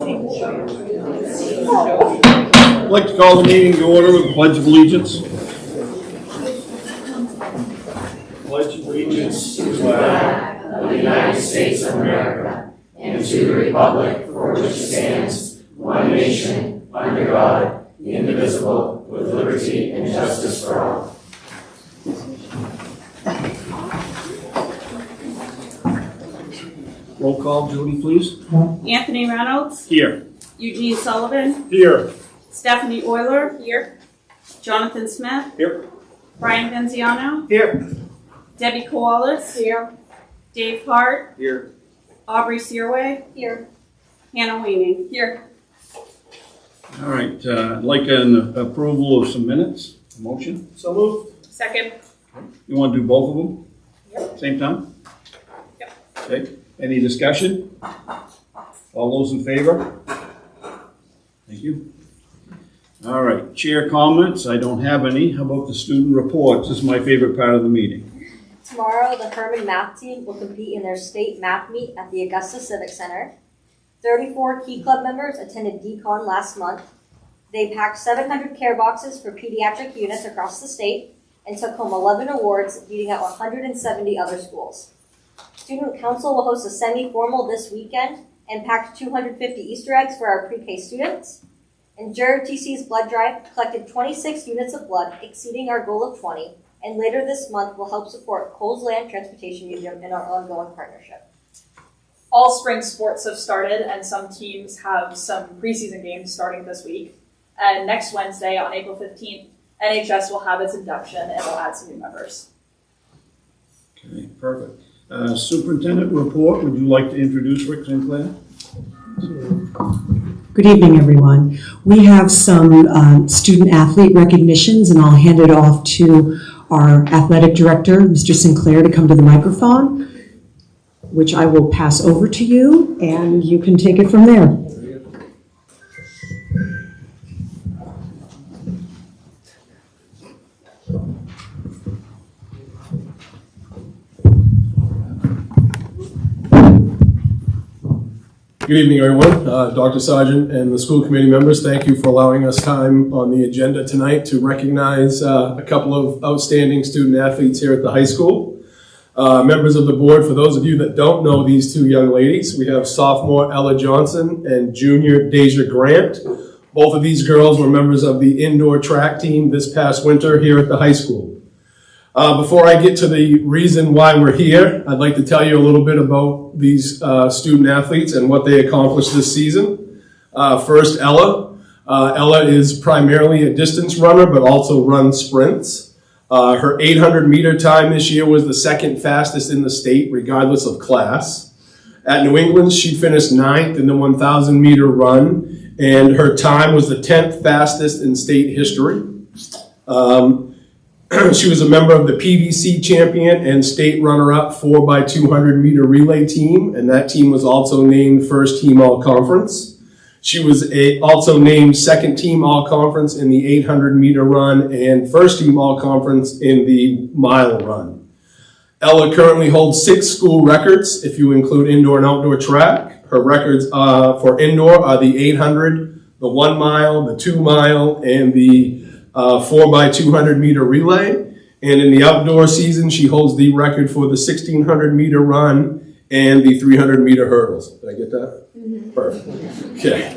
I'd like to call the meeting to order with the Pledge of Allegiance. Pledge allegiance to the flag of the United States of America and to the republic for which it stands, one nation, under God, indivisible, with liberty and justice for all. Roll call, Judy, please. Anthony Reynolds. Here. Eugene Sullivan. Here. Stephanie Euler. Here. Jonathan Smith. Here. Brian Venziano. Here. Debbie Koalis. Here. Dave Hart. Here. Aubrey Searway. Here. Hannah Weaning. Here. All right, I'd like an approval of some minutes. A motion? So moved. Second. You want to do both of them? Yep. Same time? Yep. Okay, any discussion? All those in favor? Thank you. All right, chair comments. I don't have any. How about the student reports? This is my favorite part of the meeting. Tomorrow, the Herman math team will compete in their state math meet at the Augusta Civic Center. 34 Key Club members attended DCON last month. They packed 700 care boxes for pediatric units across the state and took home 11 awards, beating out 170 other schools. Student Council will host a semi-formal this weekend and packed 250 Easter eggs for our pre-K students. And JRTC's blood drive collected 26 units of blood, exceeding our goal of 20, and later this month will help support Coles Land Transportation Museum in our ongoing partnership. All spring sports have started, and some teams have some preseason games starting this week. And next Wednesday, on April 15th, NHS will have its induction and will add some new members. Okay, perfect. Superintendent report, would you like to introduce Rick Sinclair? Good evening, everyone. We have some student athlete recognitions, and I'll hand it off to our athletic director, Mr. Sinclair, to come to the microphone, which I will pass over to you, and you can take it from there. Good evening, everyone. Dr. Sargent and the school committee members, thank you for allowing us time on the agenda tonight to recognize a couple of outstanding student athletes here at the high school. Members of the board, for those of you that don't know these two young ladies, we have sophomore Ella Johnson and junior Deja Grant. Both of these girls were members of the indoor track team this past winter here at the high school. Before I get to the reason why we're here, I'd like to tell you a little bit about these student athletes and what they accomplished this season. First, Ella. Ella is primarily a distance runner, but also runs sprints. Her 800-meter time this year was the second fastest in the state, regardless of class. At New England, she finished 9th in the 1,000-meter run, and her time was the 10th fastest in state history. She was a member of the PVC champion and state runner-up 4x200-meter relay team, and that team was also named first team all-conference. She was also named second team all-conference in the 800-meter run and first team all-conference in the mile run. Ella currently holds 6 school records if you include indoor and outdoor track. Her records for indoor are the 800, the 1 mile, the 2 mile, and the 4x200-meter relay, and in the outdoor season, she holds the record for the 1,600-meter run and the 300-meter hurdles. Did I get that? Mm-hmm. Perfect. Okay.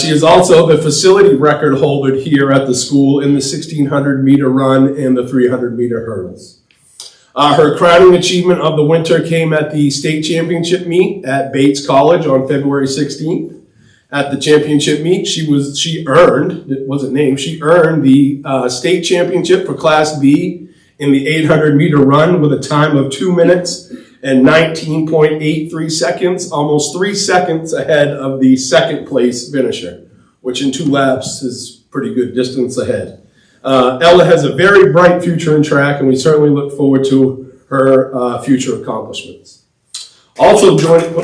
She is also the facility record holder here at the school in the 1,600-meter run and the 300-meter hurdles. Her crowning achievement of the winter came at the state championship meet at Bates College on February 16th. At the championship meet, she earned the state championship for Class B in the 800-meter run with a time of 2 minutes and 19.83 seconds, almost 3 seconds ahead of the second place finisher, which in 2 laps is pretty good distance ahead. Ella has a very bright future in track, and we certainly look forward to her future accomplishments. Also joining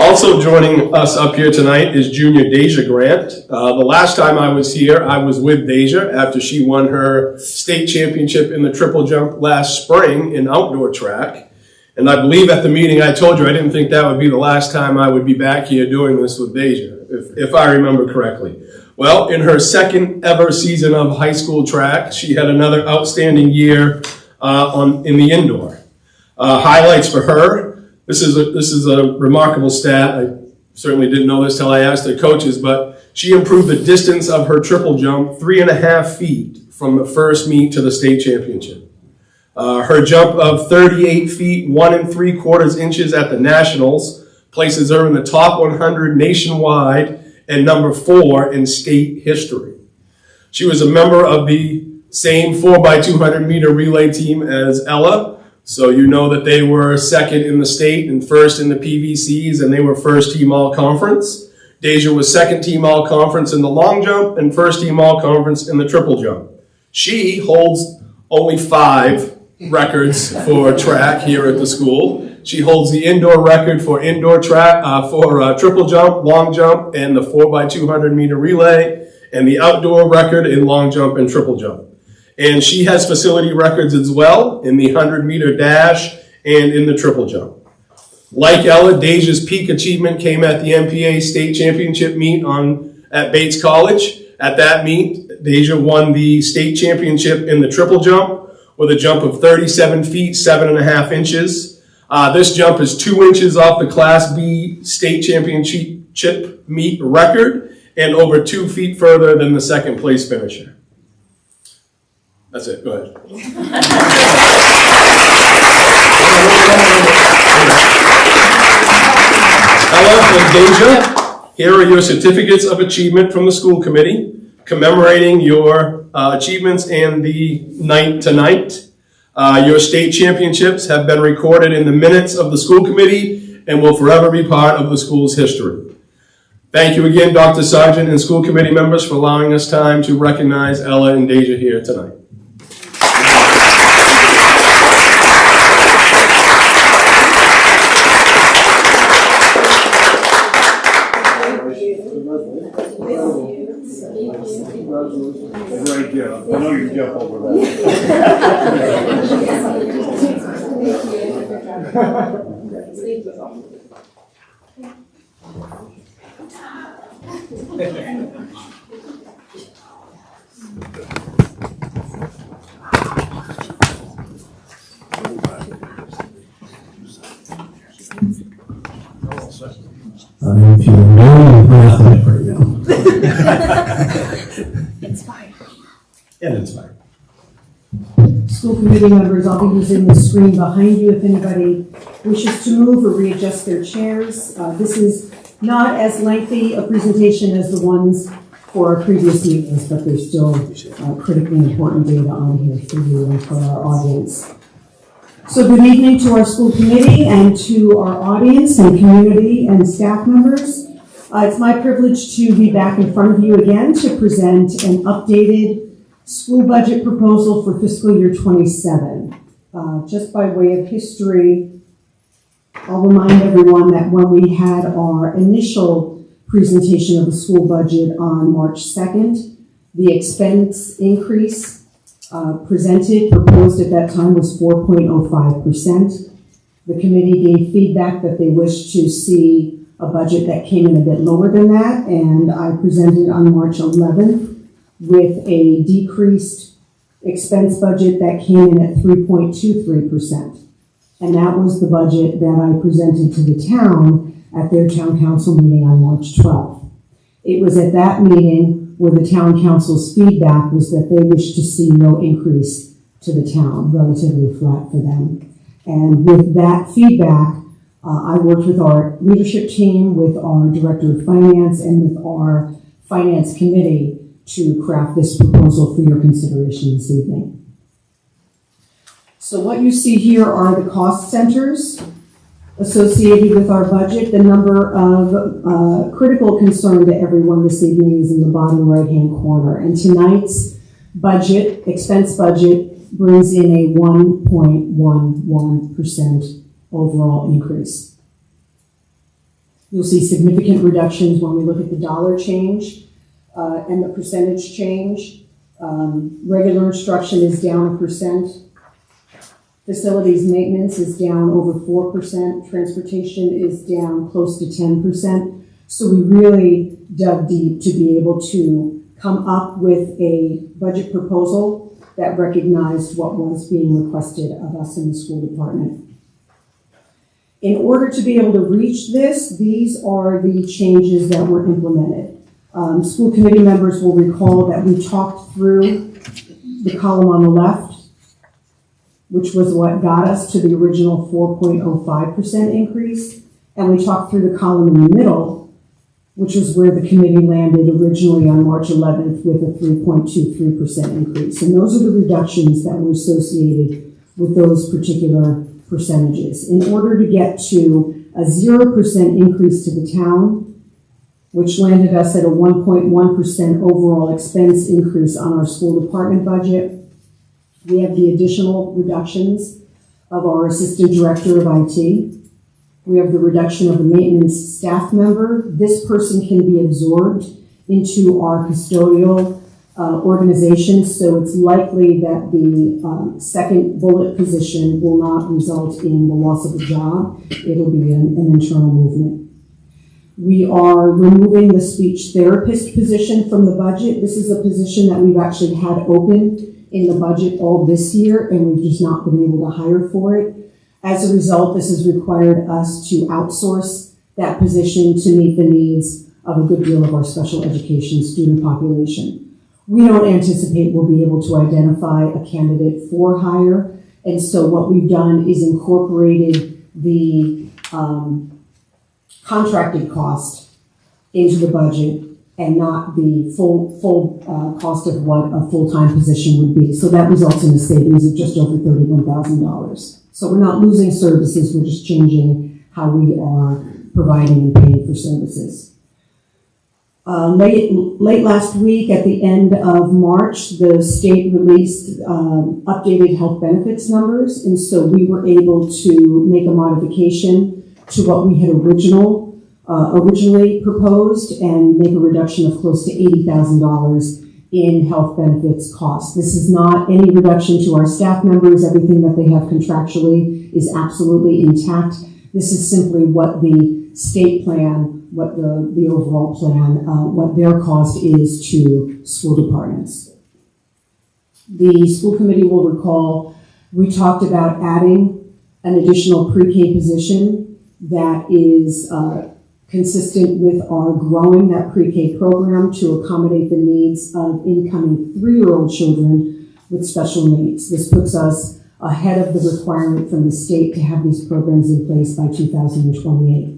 Also joining us up here tonight is junior Deja Grant. The last time I was here, I was with Deja after she won her state championship in the triple jump last spring in outdoor track. And I believe at the meeting I told you I didn't think that would be the last time I would be back here doing this with Deja, if I remember correctly. Well, in her second ever season of high school track, she had another outstanding year in the indoor. Highlights for her. This is a remarkable stat. I certainly didn't know this till I asked the coaches, but she improved the distance of her triple jump 3.5 feet from the first meet to the state championship. Her jump of 38 feet, 1 3/4 inches at the Nationals places her in the top 100 nationwide and number 4 in state history. She was a member of the same 4x200 meter relay team as Ella, so you know that they were second in the state and first in the PVCs, and they were first team all conference. Deja was second team all conference in the long jump and first team all conference in the triple jump. She holds only 5 records for track here at the school. She holds the indoor record for indoor track, for triple jump, long jump, and the 4x200 meter relay, and the outdoor record in long jump and triple jump. And she has facility records as well in the 100 meter dash and in the triple jump. Like Ella, Deja's peak achievement came at the MPA state championship meet at Bates College. At that meet, Deja won the state championship in the triple jump with a jump of 37 feet, 7.5 inches. This jump is 2 inches off the Class B state championship meet record and over 2 feet further than the second place finisher. That's it, go ahead. Ella and Deja, here are your certificates of achievement from the school committee commemorating your achievements and the night tonight. Your state championships have been recorded in the minutes of the school committee and will forever be part of the school's history. Thank you again, Dr. Sargent and school committee members, for allowing us time to recognize Ella and Deja here tonight. Great job. I know you jump over that. I'm feeling very breathless right now. It's fine. And it's fine. School committee members, I'll be using the screen behind you if anybody wishes to move or readjust their chairs. This is not as lengthy a presentation as the ones for our previous meetings, but there's still critically important data on here for you and for our audience. So good evening to our school committee and to our audience and community and staff members. It's my privilege to be back in front of you again to present an updated school budget proposal for fiscal year 27. Just by way of history, I'll remind everyone that when we had our initial presentation of the school budget on March 2nd, the expense increase proposed at that time was 4.05%. The committee gave feedback that they wished to see a budget that came in a bit lower than that, and I presented on March 11th with a decreased expense budget that came in at 3.23%. And that was the budget that I presented to the town at their town council meeting on March 12th. It was at that meeting where the town council's feedback was that they wished to see no increase to the town, relatively flat for them. And with that feedback, I worked with our leadership team, with our director of finance, and with our finance committee to craft this proposal for your consideration this evening. So what you see here are the cost centers associated with our budget. The number of critical concern to everyone this evening is in the bottom right-hand corner. And tonight's budget, expense budget, brings in a 1.11% overall increase. You'll see significant reductions when we look at the dollar change and the percentage change. Regular instruction is down 1%. Facilities maintenance is down over 4%. Transportation is down close to 10%. So we really dug deep to be able to come up with a budget proposal that recognized what was being requested of us in the school department. In order to be able to reach this, these are the changes that were implemented. School committee members will recall that we talked through the column on the left, which was what got us to the original 4.05% increase, and we talked through the column in the middle, which was where the committee landed originally on March 11th with a 3.23% increase. And those are the reductions that were associated with those particular percentages. In order to get to a 0% increase to the town, which landed us at a 1.1% overall expense increase on our school department budget, we have the additional reductions of our assistant director of IT. We have the reduction of a maintenance staff member. This person can be absorbed into our custodial organization, so it's likely that the second bullet position will not result in the loss of a job. It'll be an internal movement. We are removing the speech therapist position from the budget. This is a position that we've actually had open in the budget all this year, and we've just not been able to hire for it. As a result, this has required us to outsource that position to meet the needs of a good deal of our special education student population. We don't anticipate we'll be able to identify a candidate for hire, and so what we've done is incorporated the contracted cost into the budget and not the full cost of what a full-time position would be. So that results in a savings of just over $31,000. So we're not losing services, we're just changing how we are providing and paying for services. Late last week, at the end of March, the state released updated health benefits numbers, and so we were able to make a modification to what we had originally proposed and make a reduction of close to $80,000 in health benefits costs. This is not any reduction to our staff members. Everything that they have contractually is absolutely intact. This is simply what the state plan, what the overall plan, what their cost is to school departments. The school committee will recall we talked about adding an additional pre-K position that is consistent with our growing that pre-K program to accommodate the needs of incoming 3-year-old children with special needs. This puts us ahead of the requirement from the state to have these programs in place by 2028.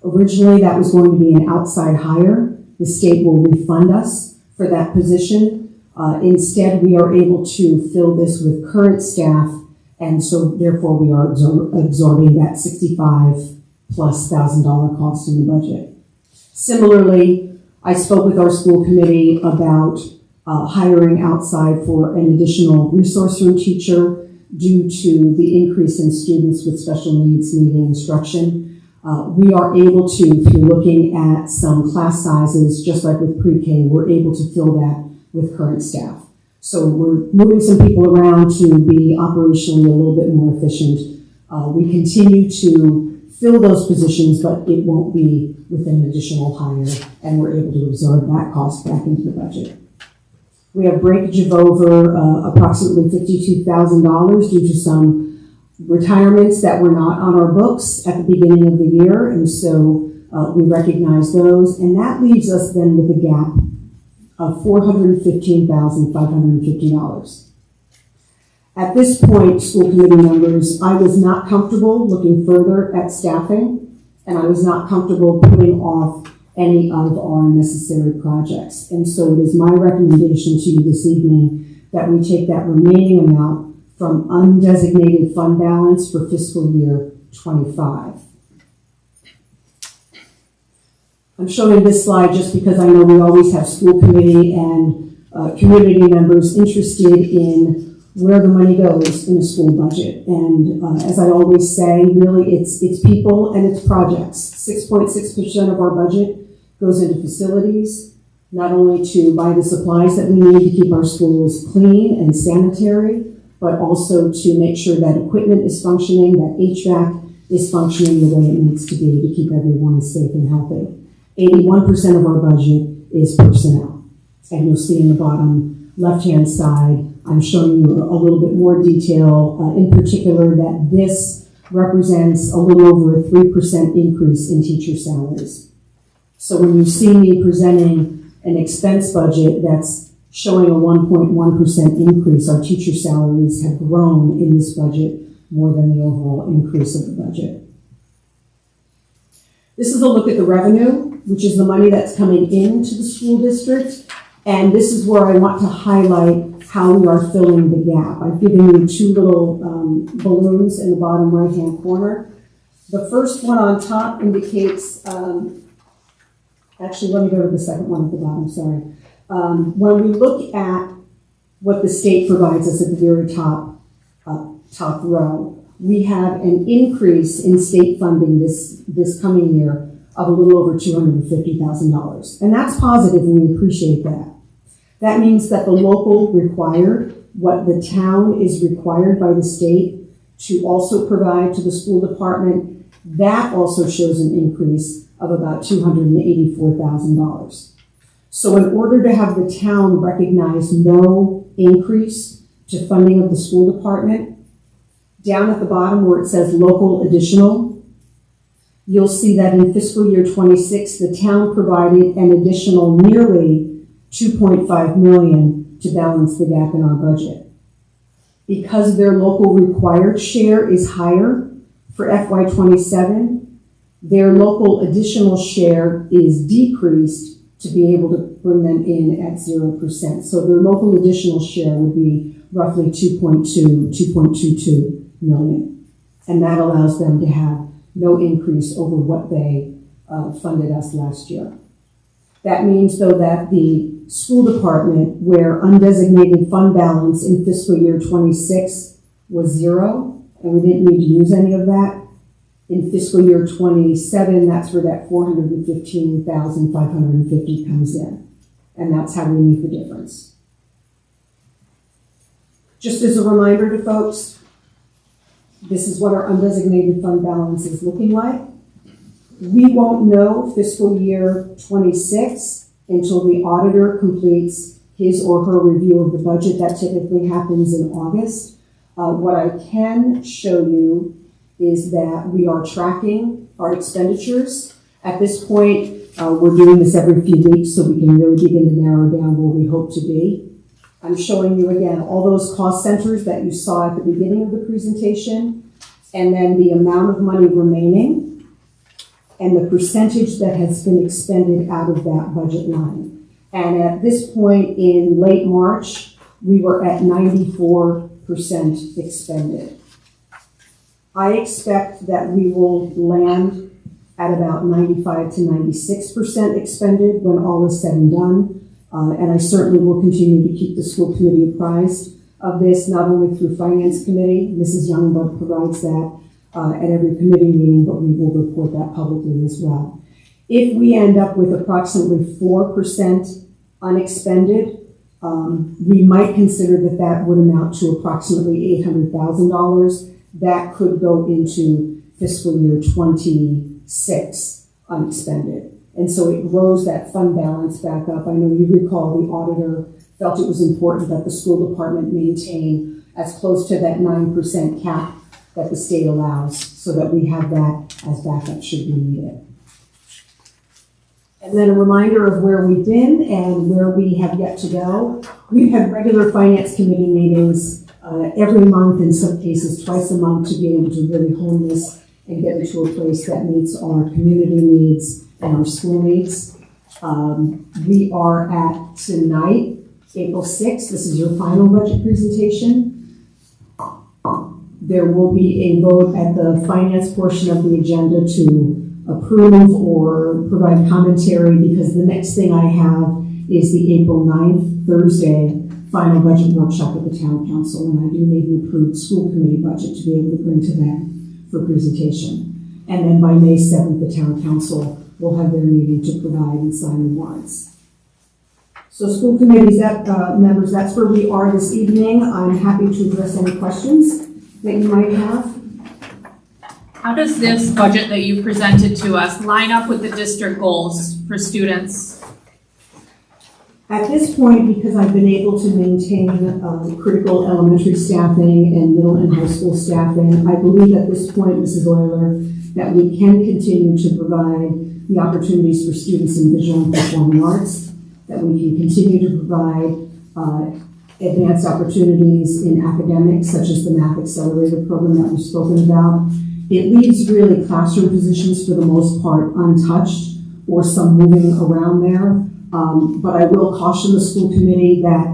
Originally, that was going to be an outside hire. The state will refund us for that position. Instead, we are able to fill this with current staff, and so therefore we are absorbing that $65,000+ cost in the budget. Similarly, I spoke with our school committee about hiring outside for an additional resource room teacher due to the increase in students with special needs needing instruction. We are able to, through looking at some class sizes, just like with pre-K, we're able to fill that with current staff. So we're moving some people around to be operationally a little bit more efficient. We continue to fill those positions, but it won't be with an additional hire, and we're able to absorb that cost back into the budget. We have breakage of over approximately $52,000 due to some retirements that were not on our books at the beginning of the year, and so we recognize those, and that leaves us then with a gap of $415,550. At this point, school committee members, I was not comfortable looking further at staffing, and I was not comfortable putting off any of our necessary projects. And so it is my recommendation to you this evening that we take that remaining amount from undesignated fund balance for fiscal year 25. I'm showing this slide just because I know we always have school committee and community members interested in where the money goes in a school budget. And as I always say, really it's people and it's projects. 6.6% of our budget goes into facilities, not only to buy the supplies that we need to keep our schools clean and sanitary, but also to make sure that equipment is functioning, that HVAC is functioning the way it needs to be to keep everyone safe and healthy. 81% of our budget is personnel. And you'll see in the bottom left-hand side, I'm showing you a little bit more detail, in particular that this represents a little over a 3% increase in teacher salaries. So when you see me presenting an expense budget that's showing a 1.1% increase, our teacher salaries have grown in this budget more than the overall increase of the budget. This is a look at the revenue, which is the money that's coming into the school district. And this is where I want to highlight how we are filling the gap. I've given you two little balloons in the bottom right-hand corner. The first one on top indicates, actually let me go to the second one at the bottom, sorry. When we look at what the state provides us at the very top row, we have an increase in state funding this coming year of a little over $250,000. And that's positive, and we appreciate that. That means that the local required, what the town is required by the state to also provide to the school department, that also shows an increase of about $284,000. So in order to have the town recognize no increase to funding of the school department, down at the bottom where it says local additional, you'll see that in fiscal year 26, the town provided an additional nearly $2.5 million to balance the gap in our budget. Because their local required share is higher for FY27, their local additional share is decreased to be able to bring them in at 0%. So their local additional share would be roughly 2.22 million. And that allows them to have no increase over what they funded us last year. That means, though, that the school department, where undesignated fund balance in fiscal year 26 was 0, and we didn't need to use any of that, in fiscal year 27, that's where that $415,550 comes in. And that's how we meet the difference. Just as a reminder to folks, this is what our undesignated fund balance is looking like. We won't know fiscal year 26 until the auditor completes his or her review of the budget. That typically happens in August. What I can show you is that we are tracking our expenditures. At this point, we're doing this every few weeks so we can really begin to narrow down where we hope to be. I'm showing you again all those cost centers that you saw at the beginning of the presentation, and then the amount of money remaining and the percentage that has been expended out of that budget line. And at this point in late March, we were at 94% expended. I expect that we will land at about 95 to 96% expended when all is said and done. And I certainly will continue to keep the school committee apprised of this, not only through Finance Committee. Mrs. Youngblood provides that at every committee meeting, but we will report that publicly as well. If we end up with approximately 4% unexpended, we might consider that that would amount to approximately $800,000. That could go into fiscal year 26 unexpended. And so it grows that fund balance back up. I know you recall the auditor felt it was important that the school department maintain as close to that 9% cap that the state allows so that we have that as backup should we need it. And then a reminder of where we've been and where we have yet to go. We've had regular Finance Committee meetings every month, in some cases twice a month, to be able to really hone this and get it to a place that meets our community needs and our school needs. We are at tonight, April 6th. This is your final budget presentation. There will be a vote at the finance portion of the agenda to approve or provide commentary, because the next thing I have is the April 9th, Thursday, final budget workshop at the town council, and I do need an approved school committee budget to be able to bring to them for presentation. And then by May 7th, the town council will have their meeting to provide and sign the warrants. So school committees, members, that's where we are this evening. I'm happy to address any questions that you might have. How does this budget that you presented to us line up with the district goals for students? At this point, because I've been able to maintain critical elementary staffing and middle and high school staffing, I believe at this point, Mrs. Euler, that we can continue to provide the opportunities for students in visual and performing arts, that we can continue to provide advanced opportunities in academics, such as the Math Accelerator program that we've spoken about. It leaves really classroom positions for the most part untouched, or some moving around there. But I will caution the school committee that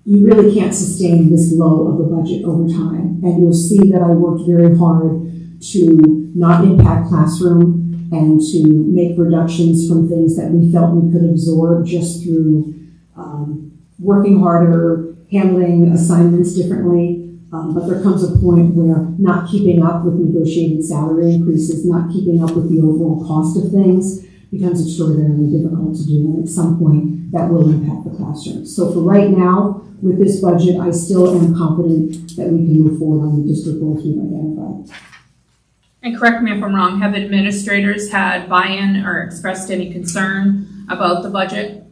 you really can't sustain this low of a budget over time. And you'll see that I worked very hard to not impact classroom and to make reductions from things that we felt we could absorb just through working harder, handling assignments differently. But there comes a point where not keeping up with negotiated salary increases, not keeping up with the overall cost of things becomes extraordinarily difficult to do. And at some point, that will impact the classroom. So for right now, with this budget, I still am confident that we can move forward on the district goals we've identified. And correct me if I'm wrong, have administrators had buy-in or expressed any concern about the budget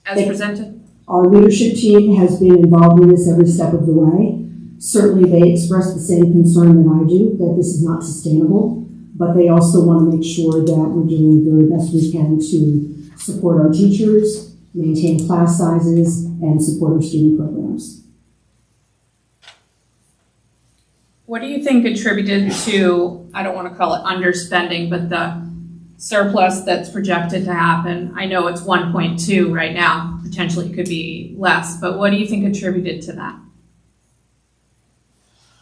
as presented? Our leadership team has been involved in this every step of the way. Certainly they express the same concern that I do, that this is not sustainable, but they also want to make sure that we're doing the very best we can to support our teachers, maintain class sizes, and support our student programs. What do you think attributed to, I don't want to call it underspending, but the surplus that's projected to happen? I know it's 1.2 right now, potentially it could be less, but what do you think attributed to that?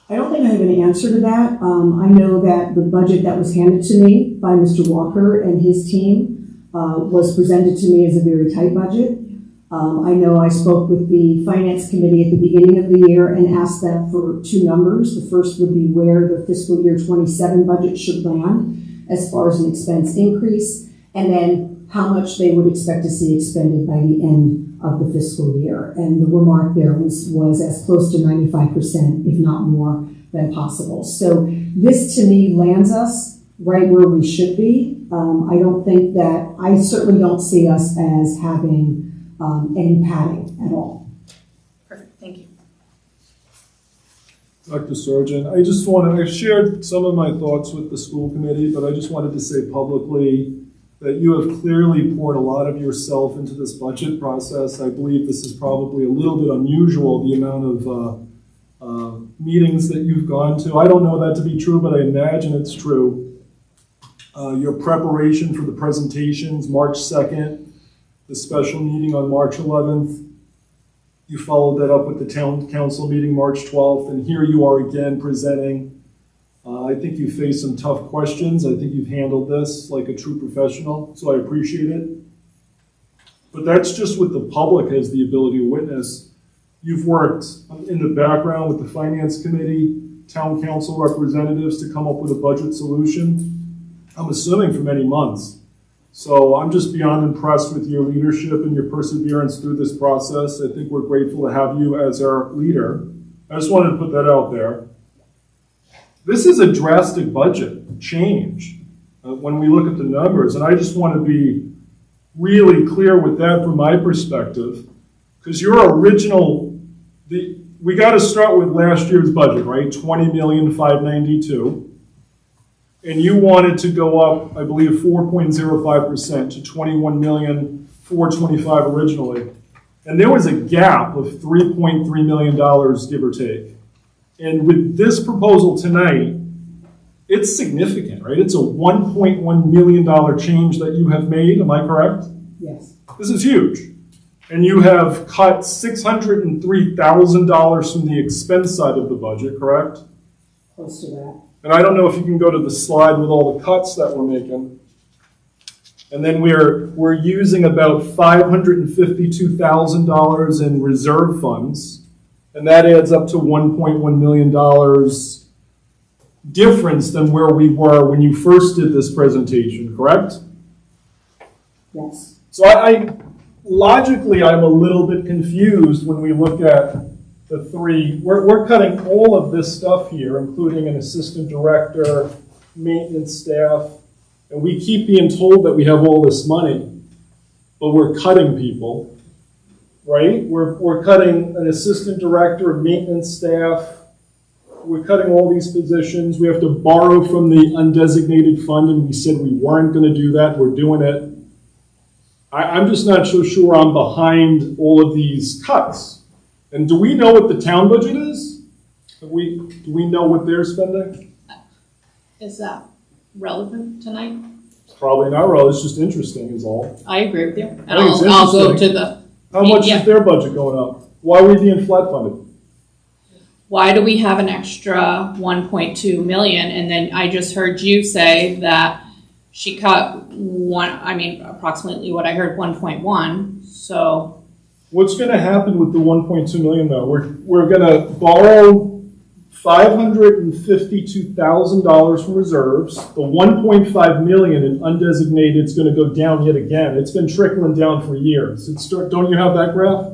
I don't think I have an answer to that. I know that the budget that was handed to me by Mr. Walker and his team was presented to me as a very tight budget. I know I spoke with the Finance Committee at the beginning of the year and asked them for two numbers. The first would be where the fiscal year 27 budget should land as far as an expense increase, and then how much they would expect to see expended by the end of the fiscal year. And the remark there was as close to 95%, if not more, than possible. So this to me lands us right where we should be. I certainly don't see us as having any padding at all. Perfect, thank you. Dr. Surgeon, I've shared some of my thoughts with the school committee, but I just wanted to say publicly that you have clearly poured a lot of yourself into this budget process. I believe this is probably a little bit unusual, the amount of meetings that you've gone to. I don't know that to be true, but I imagine it's true. Your preparation for the presentations, March 2nd, the special meeting on March 11th, you followed that up with the town council meeting March 12th, and here you are again presenting. I think you faced some tough questions. I think you've handled this like a true professional, so I appreciate it. But that's just what the public has the ability to witness. You've worked in the background with the Finance Committee, town council representatives to come up with a budget solution, I'm assuming for many months. So I'm just beyond impressed with your leadership and your perseverance through this process. I think we're grateful to have you as our leader. I just wanted to put that out there. This is a drastic budget change when we look at the numbers, and I just want to be really clear with that from my perspective, because your original, we got to start with last year's budget, right? $20,592,000, and you wanted to go up, I believe, 4.05% to $21,425,000 originally, and there was a gap of $3.3 million, give or take. And with this proposal tonight, it's significant, right? It's a $1.1 million change that you have made, am I correct? Yes. This is huge. And you have cut $603,000 from the expense side of the budget, correct? Close to that. And I don't know if you can go to the slide with all the cuts that we're making. And then we're using about $552,000 in reserve funds, and that adds up to $1.1 million difference than where we were when you first did this presentation, correct? Yes. So logically, I'm a little bit confused when we look at the three. We're cutting all of this stuff here, including an assistant director, maintenance staff, and we keep being told that we have all this money, but we're cutting people, right? We're cutting an assistant director, maintenance staff. We're cutting all these positions. We have to borrow from the undesignated fund, and we said we weren't going to do that. We're doing it. I'm just not so sure I'm behind all of these cuts. And do we know what the town budget is? Do we know what they're spending? Is that relevant tonight? Probably not, well, it's just interesting is all. I agree with you. And I think it's I'll go interesting. to the, How much Yeah. is their budget going up? Why are we being flat funded? why do we have an extra 1.2 million? And then I just heard you say that she cut approximately what I heard, 1.1. So What's going to happen with the 1.2 million though? We're going to borrow $552,000 from reserves. The 1.5 million in undesignated is going to go down yet again. It's been trickling down for years. Don't you have that graph?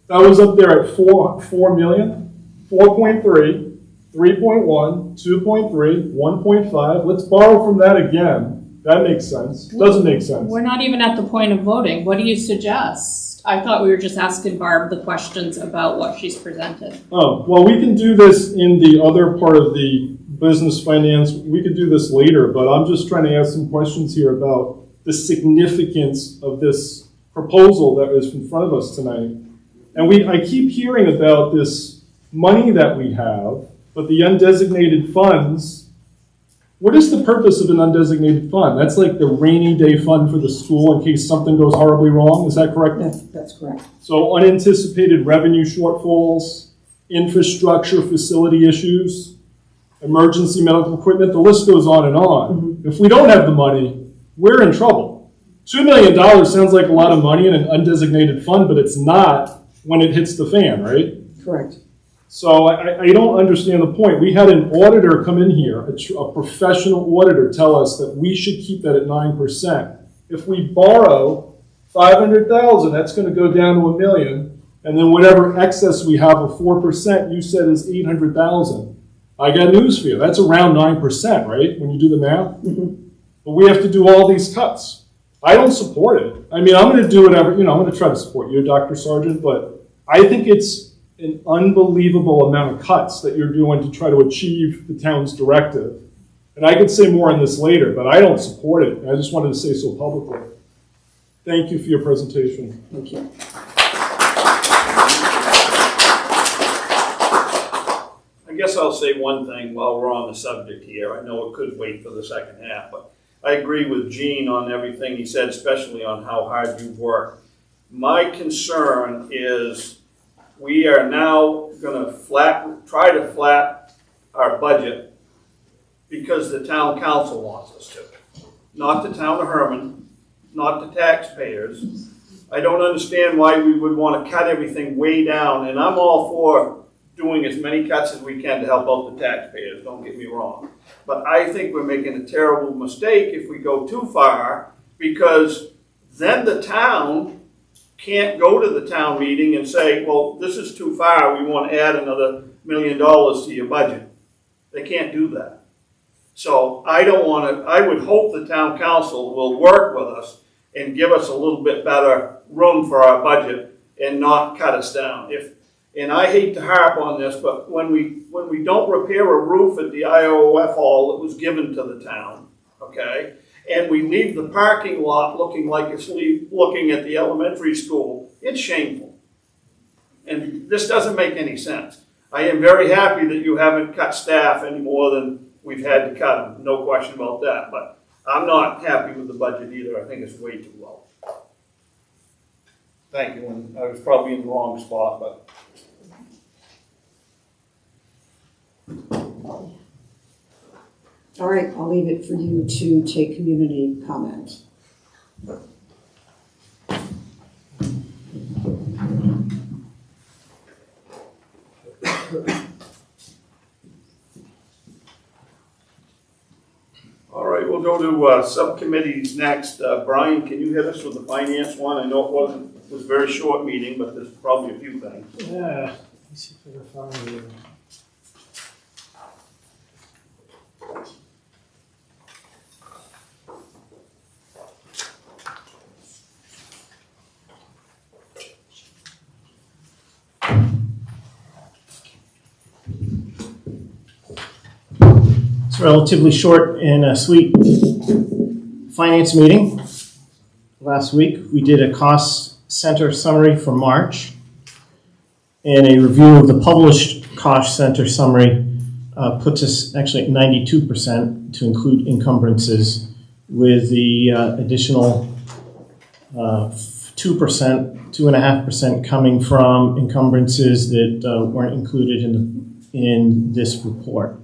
That was up there at 4 million, 4.3, 3.1, 2.3, 1.5. Let's borrow from that again. That makes sense. Doesn't make sense. we're not even at the point of voting. What do you suggest? I thought we were just asking Barb the questions about what she's presented. Oh, well, we can do this in the other part of the business finance. We could do this later, but I'm just trying to ask some questions here about the significance of this proposal that is in front of us tonight. And I keep hearing about this money that we have, but the undesignated funds. What is the purpose of an undesignated fund? That's like the rainy day fund for the school in case something goes horribly wrong. Is that correct? That's correct. So unanticipated revenue shortfalls, infrastructure facility issues, emergency medical equipment, the list goes on and on. Mm-hmm. If we don't have the money, we're in trouble. $2 million sounds like a lot of money in an undesignated fund, but it's not when it hits the fan, right? Correct. So I don't understand the point. We had an auditor come in here, a professional auditor, tell us that we should keep that at 9%. If we borrow $500,000, that's going to go down to $1 million, and then whatever excess we have of 4%, you said is $800,000. I got news for you. That's around 9%, right? When you do the math. Mm-hmm. But we have to do all these cuts. I don't support it. I mean, I'm going to do whatever. I'm going to try to support you, Dr. Sargent, but I think it's an unbelievable amount of cuts that you're doing to try to achieve the town's directive. And I could say more on this later, but I don't support it. I just wanted to say so publicly. Thank you for your presentation. Thank you. I guess I'll say one thing while we're on the subject here. I know it could wait for the second half, but I agree with Gene on everything he said, especially on how hard you've worked. My concern is we are now going to try to flat our budget because the town council wants us to. Not the town of Herman, not the taxpayers. I don't understand why we would want to cut everything way down, and I'm all for doing as many cuts as we can to help out the taxpayers, don't get me wrong. But I think we're making a terrible mistake if we go too far, because then the town can't go to the town meeting and say, well, this is too far, we want to add another $1 million to your budget. They can't do that. So I would hope the town council will work with us and give us a little bit better room for our budget and not cut us down. And I hate to harp on this, but when we don't repair a roof at the IOF hall that was given to the town, okay, and we leave the parking lot looking like it's looking at the elementary school, it's shameful. And this doesn't make any sense. I am very happy that you haven't cut staff any more than we've had to cut them, no question about that. But I'm not happy with the budget either. I think it's way too low. Thank you. And I was probably in the wrong spot, but. All right, I'll leave it for you to take community comment. All right, we'll go to subcommittees next. Brian, can you hit us with the finance one? I know it was a very short meeting, but there's probably a few things. Yeah, let me see if I can find it. It's relatively short and sweet finance meeting. Last week, we did a cost center summary for March, and a review of the published cost center summary puts us actually at 92% to include encumbrances, with the additional 2.5% coming from encumbrances that weren't included in this report.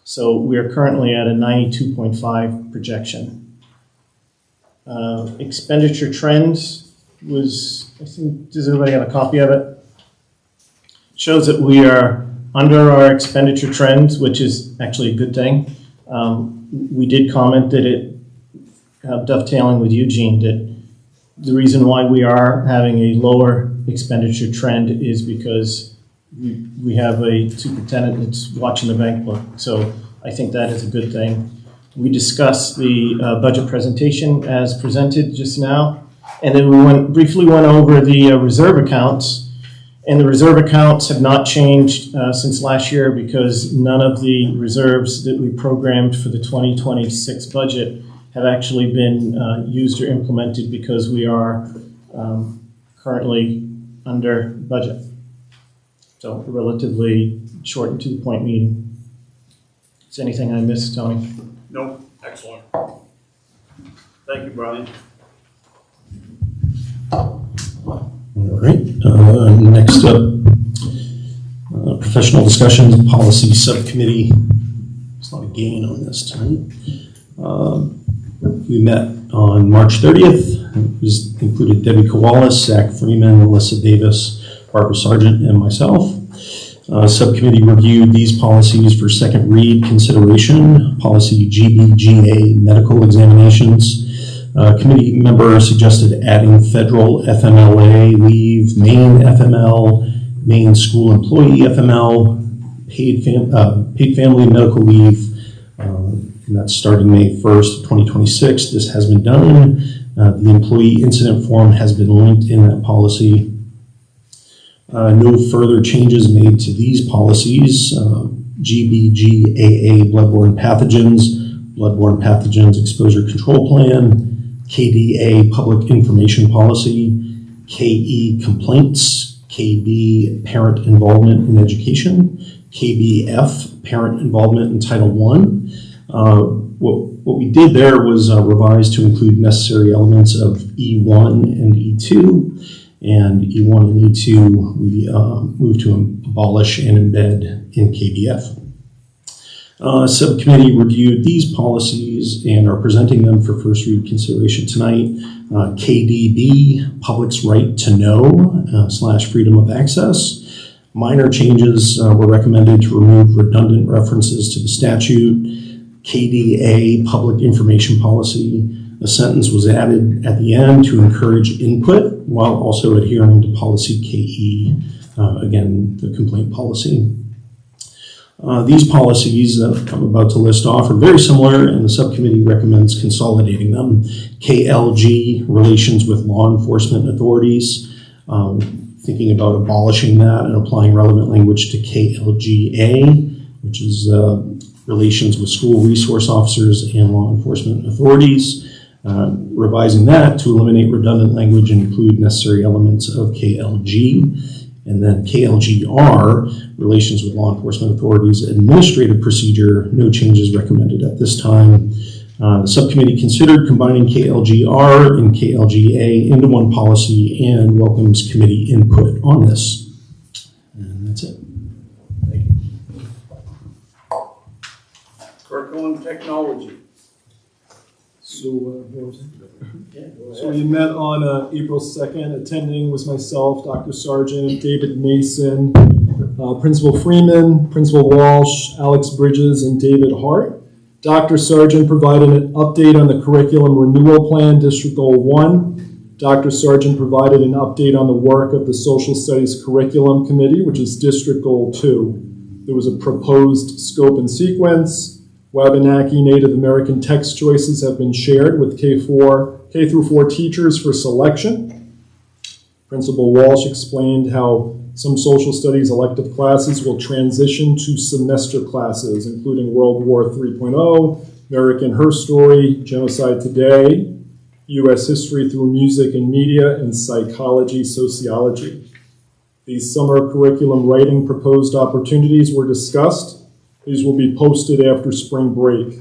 So we are currently at a 92.5 projection. Expenditure trends was, I think, does everybody have a copy of it? Shows that we are under our expenditure trends, which is actually a good thing. We did comment that it, dovetailing with Eugene, that the reason why we are having a lower expenditure trend is because we have a superintendent that's watching the bank book. So I think that is a good thing. We discussed the budget presentation as presented just now, and then we briefly went over the reserve accounts. And the reserve accounts have not changed since last year, because none of the reserves that we programmed for the 2026 budget have actually been used or implemented, because we are currently under budget. So a relatively short and to the point meeting. Is anything I missed, Tony? No, excellent. Thank you, Brian. All right, next up, professional discussions, policy subcommittee. It's not a gain on this tonight. We met on March 30th. It included Debbie Kowalis, Zach Freeman, Melissa Davis, Barbara Sargent, and myself. Subcommittee reviewed these policies for second read consideration. Policy GBGA, medical examinations. Committee member suggested adding federal FMLA leave, Maine FML, Maine school employee FML, paid family medical leave, and that's starting May 1st, 2026. This has been done. The employee incident form has been linked in that policy. No further changes made to these policies. GBGAA, bloodborne pathogens exposure control plan, KDA, public information policy, KE, complaints, KB, parent involvement in education, KBF, parent involvement in Title I. What we did there was revise to include necessary elements of E1 and E2, and E1 and E2 we moved to abolish and embed in KBF. Subcommittee reviewed these policies and are presenting them for first read consideration tonight. KDB, public's right to know / freedom of access. Minor changes were recommended to remove redundant references to the statute. KDA, public information policy. A sentence was added at the end to encourage input while also adhering to policy KE, again, the complaint policy. These policies that I'm about to list off are very similar, and the subcommittee recommends consolidating them. KLG, relations with law enforcement authorities, thinking about abolishing that and applying relevant language to KLGA, which is relations with school resource officers and law enforcement authorities. Revising that to eliminate redundant language and include necessary elements of KLG. And then KLGR, relations with law enforcement authorities, administrative procedure, no changes recommended at this time. The subcommittee considered combining KLGR and KLGA into one policy and welcomes committee input on this. And that's it. Thank you. Curriculum technology. So we met on April 2nd. Attending was myself, Dr. Sargent, David Mason, Principal Freeman, Principal Walsh, Alex Bridges, and David Hart. Dr. Sargent provided an update on the curriculum renewal plan, District Goal 1. Dr. Sargent provided an update on the work of the Social Studies Curriculum Committee, which is District Goal 2. There was a proposed scope and sequence. Wabanaki Native American text choices have been shared with K through 4 teachers for selection. Principal Walsh explained how some social studies elective classes will transition to semester classes, including World War 3.0, American Her Story, Genocide Today, U.S. History through Music and Media, and Psychology, Sociology. These summer curriculum writing proposed opportunities were discussed. These will be posted after spring break.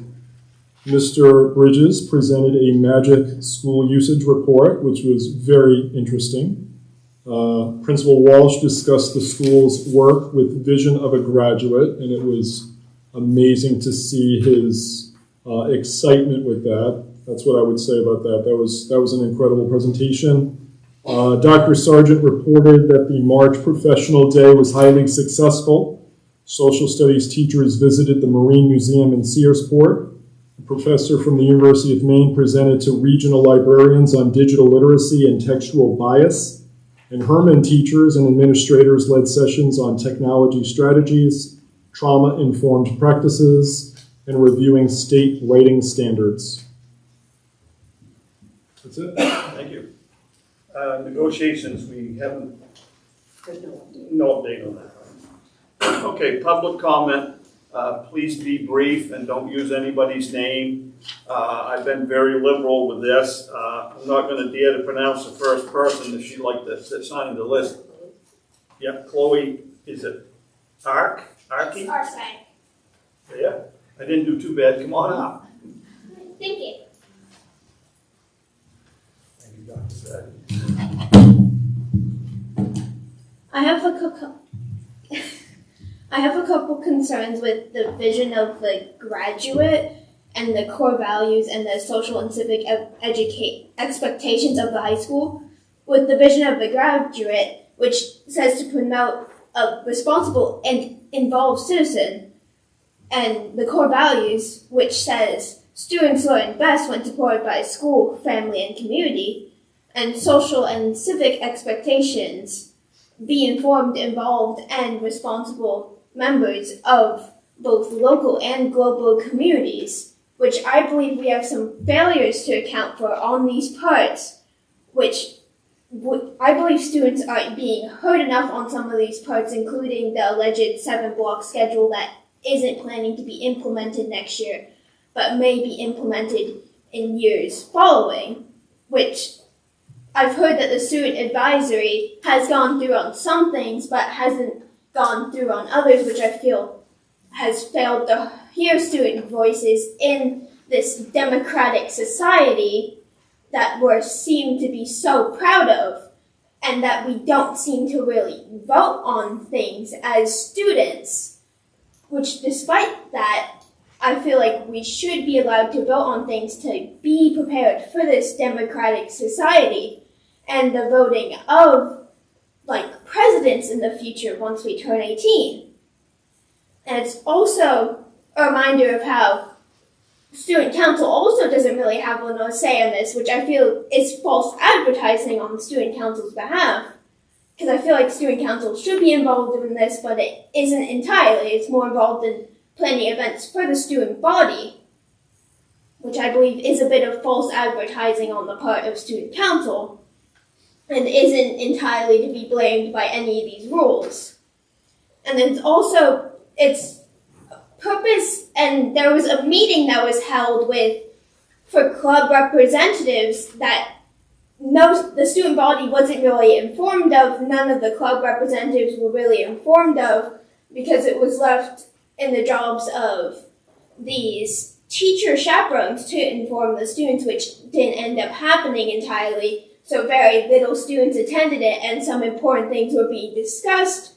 Mr. Bridges presented a magic school usage report, which was very interesting. Principal Walsh discussed the school's work with Vision of a Graduate, and it was amazing to see his excitement with that. That's what I would say about that. That was an incredible presentation. Dr. Sargent reported that the March Professional Day was highly successful. Social studies teachers visited the Marine Museum in Searsport. A professor from the University of Maine presented to regional librarians on digital literacy and textual bias. And Herman teachers and administrators led sessions on technology strategies, trauma-informed practices, and reviewing state writing standards. That's it. Thank you. Negotiations, we haven't, no update on that. Okay, public comment. Please be brief and don't use anybody's name. I've been very liberal with this. I'm not going to dare to pronounce the first person if she'd like to sign the list. Yep, Chloe, is it Arky? Arsang. Yeah, I didn't do too bad. Come on up. Thank you. Thank you, Dr. Sadie. I have a couple concerns with the vision of the graduate and the core values and the social and civic expectations of the high school. With the vision of the graduate, which says to promote a responsible and involved citizen, and the core values, which says students learn best when supported by school, family, and community, and social and civic expectations, be informed, involved, and responsible members of both local and global communities, which I believe we have some failures to account for on these parts, which I believe students aren't being heard enough on some of these parts, including the alleged 7-block schedule that isn't planning to be implemented next year, but may be implemented in years following, which I've heard that the student advisory has gone through on some things, but hasn't gone through on others, which I feel has failed to hear student voices in this democratic society that we seem to be so proud of, and that we don't seem to really vote on things as students, which despite that, I feel like we should be allowed to vote on things to be prepared for this democratic society and the voting of presidents in the future once we turn 18. And it's also a reminder of how student council also doesn't really have a say on this, which I feel is false advertising on the student council's behalf. Because I feel like student council should be involved in this, but it isn't entirely. It's more involved in planning events for the student body, which I believe is a bit of false advertising on the part of student council, and isn't entirely to be blamed by any of these rules. And then also, its purpose, and there was a meeting that was held for club representatives that the student body wasn't really informed of. None of the club representatives were really informed of, because it was left in the jobs of these teacher chaperones to inform the students, which didn't end up happening entirely. So very little students attended it, and some important things were being discussed,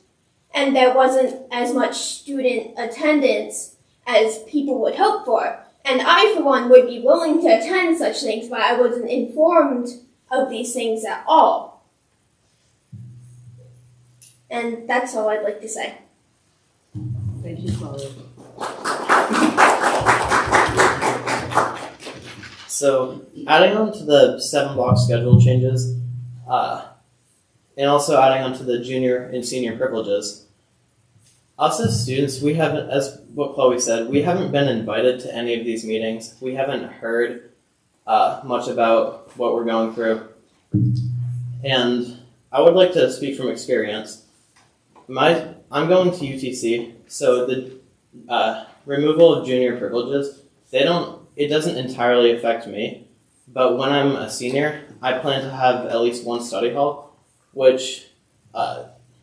and there wasn't as much student attendance as people would hope for. And I, for one, would be willing to attend such things, but I wasn't informed of these things at all. And that's all I'd like to say. Thank you, Chloe. So, adding on to the 7-block schedule changes, and also adding on to the junior and senior privileges, us as students, we haven't, as what Chloe said, we haven't been invited to any of these meetings. We haven't heard much about what we're going through. And I would like to speak from experience. I'm going to UTC, so the removal of junior privileges, it doesn't entirely affect me, but when I'm a senior, I plan to have at least one study hall, which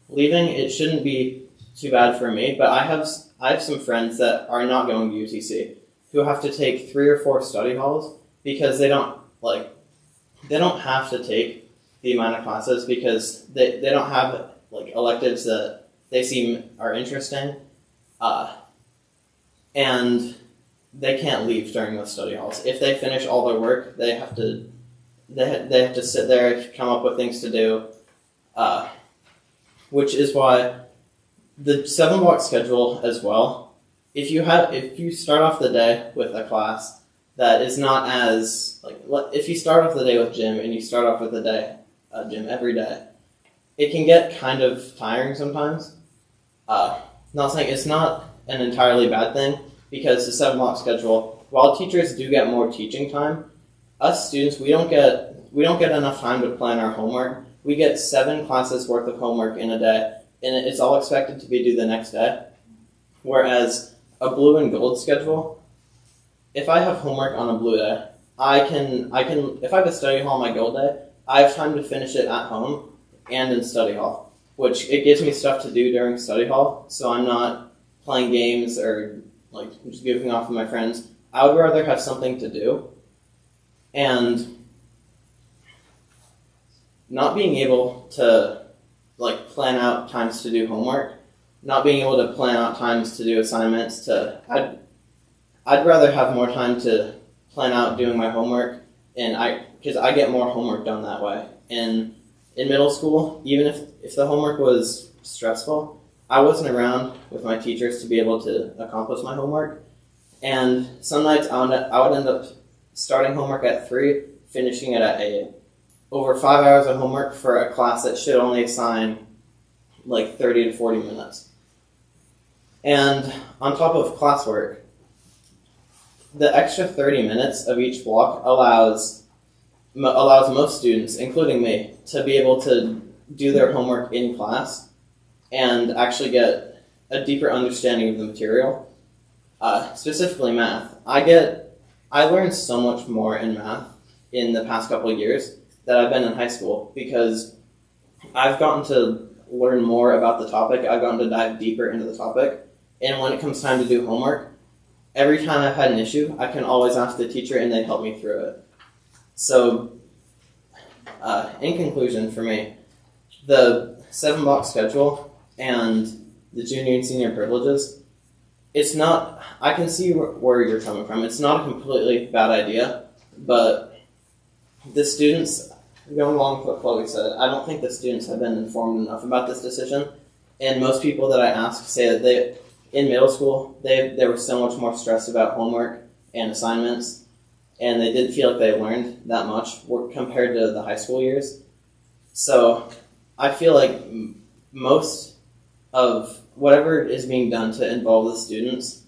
leaving, it shouldn't be too bad for me, but I have some friends that are not going to UTC who have to take 3 or 4 study halls because they don't have to take the amount of classes because they don't have electives that they seem are interesting, and they can't leave during the study halls. If they finish all their work, they have to sit there, come up with things to do, which is why the 7-block schedule as well. If you start off the day with a class that is not as if you start off the day with gym and you start off with gym every day, it can get kind of tiring sometimes. Not saying it's not an entirely bad thing, because the 7-block schedule, while teachers do get more teaching time, us students, we don't get enough time to plan our homework. We get 7 classes worth of homework in a day, and it's all expected to be due the next day. Whereas a blue and gold schedule, if I have homework on a blue day, I can if I have a study hall on my gold day, I have time to finish it at home and in study hall, which it gives me stuff to do during study hall, so I'm not playing games or just goofing off with my friends. I would rather have something to do, and not being able to plan out times to do homework, not being able to plan out times to do assignments. I'd rather have more time to plan out doing my homework, because I get more homework done that way. And in middle school, even if the homework was stressful, I wasn't around with my teachers to be able to accomplish my homework. And some nights I would end up starting homework at 3, finishing it at 8. Over 5 hours of homework for a class that should only assign 30 to 40 minutes. And on top of classwork, the extra 30 minutes of each block allows most students, including me, to be able to do their homework in class and actually get a deeper understanding of the material, specifically math. I learned so much more in math in the past couple of years that I've been in high school, because I've gotten to learn more about the topic, I've gotten to dive deeper into the topic, and when it comes time to do homework, every time I've had an issue, I can always ask the teacher and they help me through it. So, in conclusion for me, the 7-block schedule and the junior and senior privileges, I can see where you're coming from. It's not a completely bad idea, but the students, going along with what Chloe said, I don't think the students have been informed enough about this decision. And most people that I ask say that in middle school, they were so much more stressed about homework and assignments, and they didn't feel like they learned that much compared to the high school years. So I feel like most of whatever is being done to involve the students,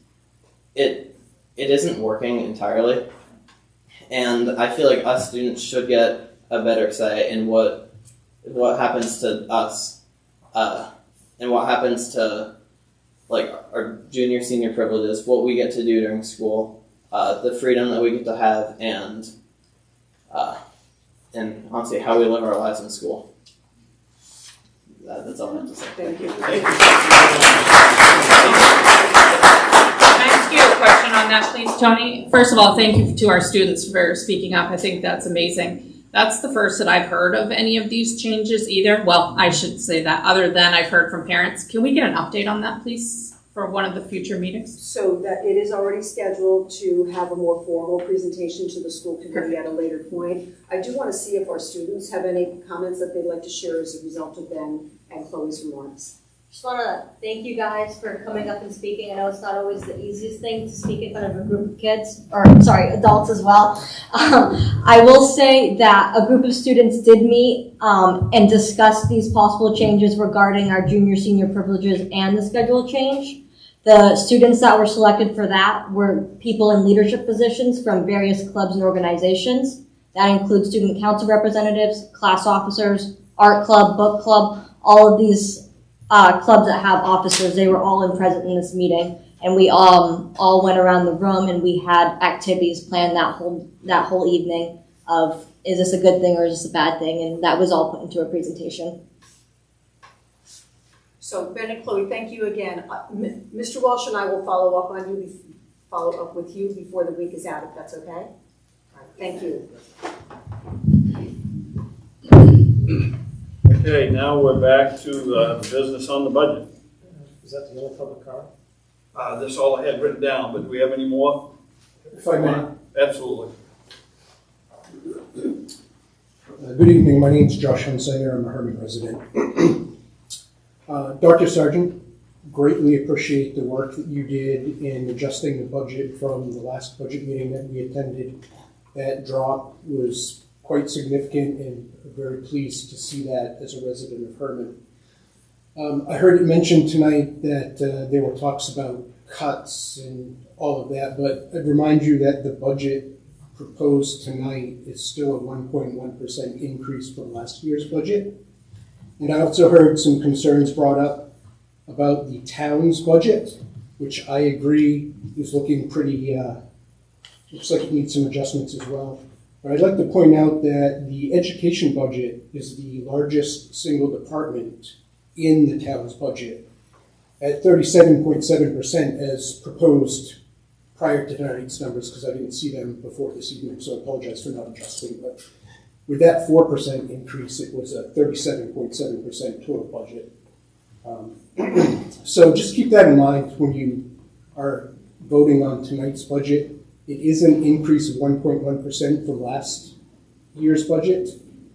it isn't working entirely. And I feel like us students should get a better say in what happens to us, and what happens to our junior, senior privileges, what we get to do during school, the freedom that we get to have, and honestly how we live our lives in school. That's all I have to say. Thank you. Can I ask you a question on that, please, Tony? First of all, thank you to our students for speaking up. I think that's amazing. That's the first that I've heard of any of these changes either. Well, I should say that, other than I've heard from parents. Can we get an update on that, please, for one of the future meetings? So that it is already scheduled to have a more formal presentation to the school committee at a later point. I do want to see if our students have any comments that they'd like to share as a result of Ben and Chloe's remarks. Just want to thank you guys for coming up and speaking. I know it's not always the easiest thing to speak in front of a group of kids, or sorry, adults as well. I will say that a group of students did meet and discuss these possible changes regarding our junior-senior privileges and the schedule change. The students that were selected for that were people in leadership positions from various clubs and organizations. That includes student council representatives, class officers, art club, book club, all of these clubs that have officers. They were all present in this meeting, and we all went around the room and we had activities planned that whole evening of, is this a good thing or is this a bad thing, and that was all put into a presentation. So Ben and Chloe, thank you again. Mr. Walsh and I will follow up with you before the week is out, if that's okay. All right, thank you. Okay, now we're back to the business on the budget. Is that the only public comment? This all I had written down, but do we have any more? If I may. Absolutely. Good evening, my name is Josh Hunsanger, I'm a Herman resident. Dr. Sargent, greatly appreciate the work that you did in adjusting the budget from the last budget meeting that we attended. That drop was quite significant, and I'm very pleased to see that as a resident of Herman. I heard it mentioned tonight that there were talks about cuts and all of that, but I'd remind you that the budget proposed tonight is still a 1.1% increase from last year's budget. And I also heard some concerns brought up about the town's budget, which I agree is looking pretty, looks like it needs some adjustments as well. But I'd like to point out that the education budget is the largest single department in the town's budget at 37.7% as proposed prior to tonight's numbers, because I didn't see them before this evening, so I apologize for not adjusting. But with that 4% increase, it was a 37.7% total budget. So just keep that in mind when you are voting on tonight's budget. It is an increase of 1.1% from last year's budget,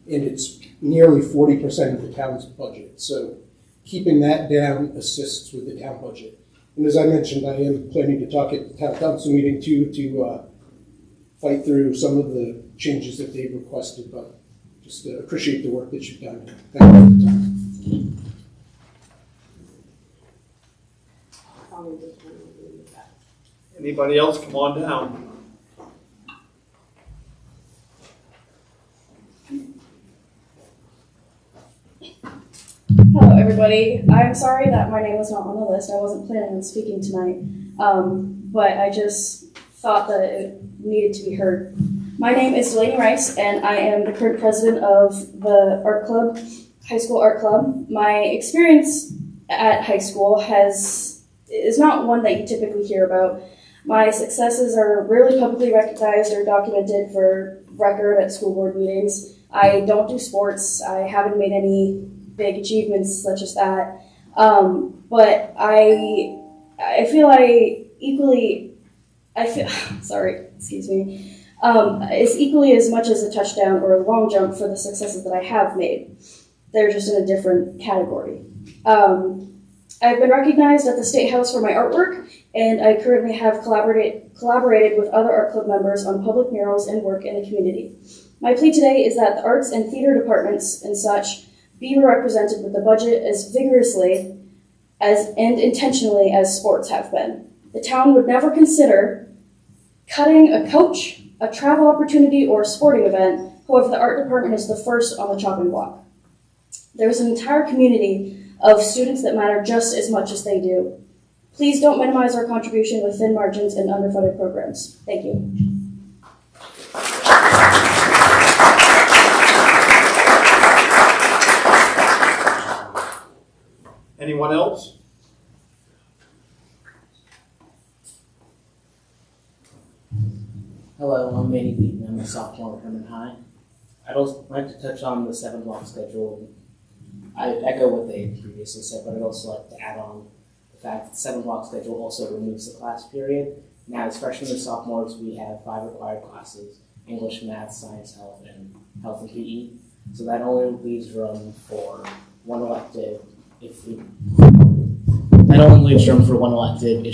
and it's nearly 40% of the town's budget. So keeping that down assists with the town budget. And as I mentioned, I am planning to talk at the town council meeting too, to fight through some of the changes that they've requested, but just appreciate the work that you've done. Thank you for the time. Anybody else, come on down. Hello, everybody. I'm sorry that my name was not on the list. I wasn't planning on speaking tonight, but I just thought that it needed to be heard. My name is Delaney Rice, and I am the current president of the art club, high school art club. My experience at high school is not one that you typically hear about. My successes are rarely publicly recognized or documented for record at school board meetings. I don't do sports. I haven't made any big achievements such as that. But I feel sorry, excuse me. It's equally as much as a touchdown or a long jump for the successes that I have made. They're just in a different category. I've been recognized at the State House for my artwork, and I currently have collaborated with other art club members on public murals and work in the community. My plea today is that the arts and theater departments and such be represented with the budget as vigorously and intentionally as sports have been. The town would never consider cutting a coach, a travel opportunity, or a sporting event. However, the art department is the first on the chopping block. There's an entire community of students that matter just as much as they do. Please don't minimize our contribution with thin margins and underfunded programs. Thank you. Anyone else? Hello, I'm Manny Beaton. I'm a sophomore at Herman High. I'd also like to touch on the 7-block schedule. I echo what they previously said, but I'd also like to add on the fact that the 7-block schedule also removes the class period. Now, as freshmen and sophomores, we have 5 required classes: English, Math, Science, Health and PE. So that only leaves room for one elective if we that only leaves room for one elective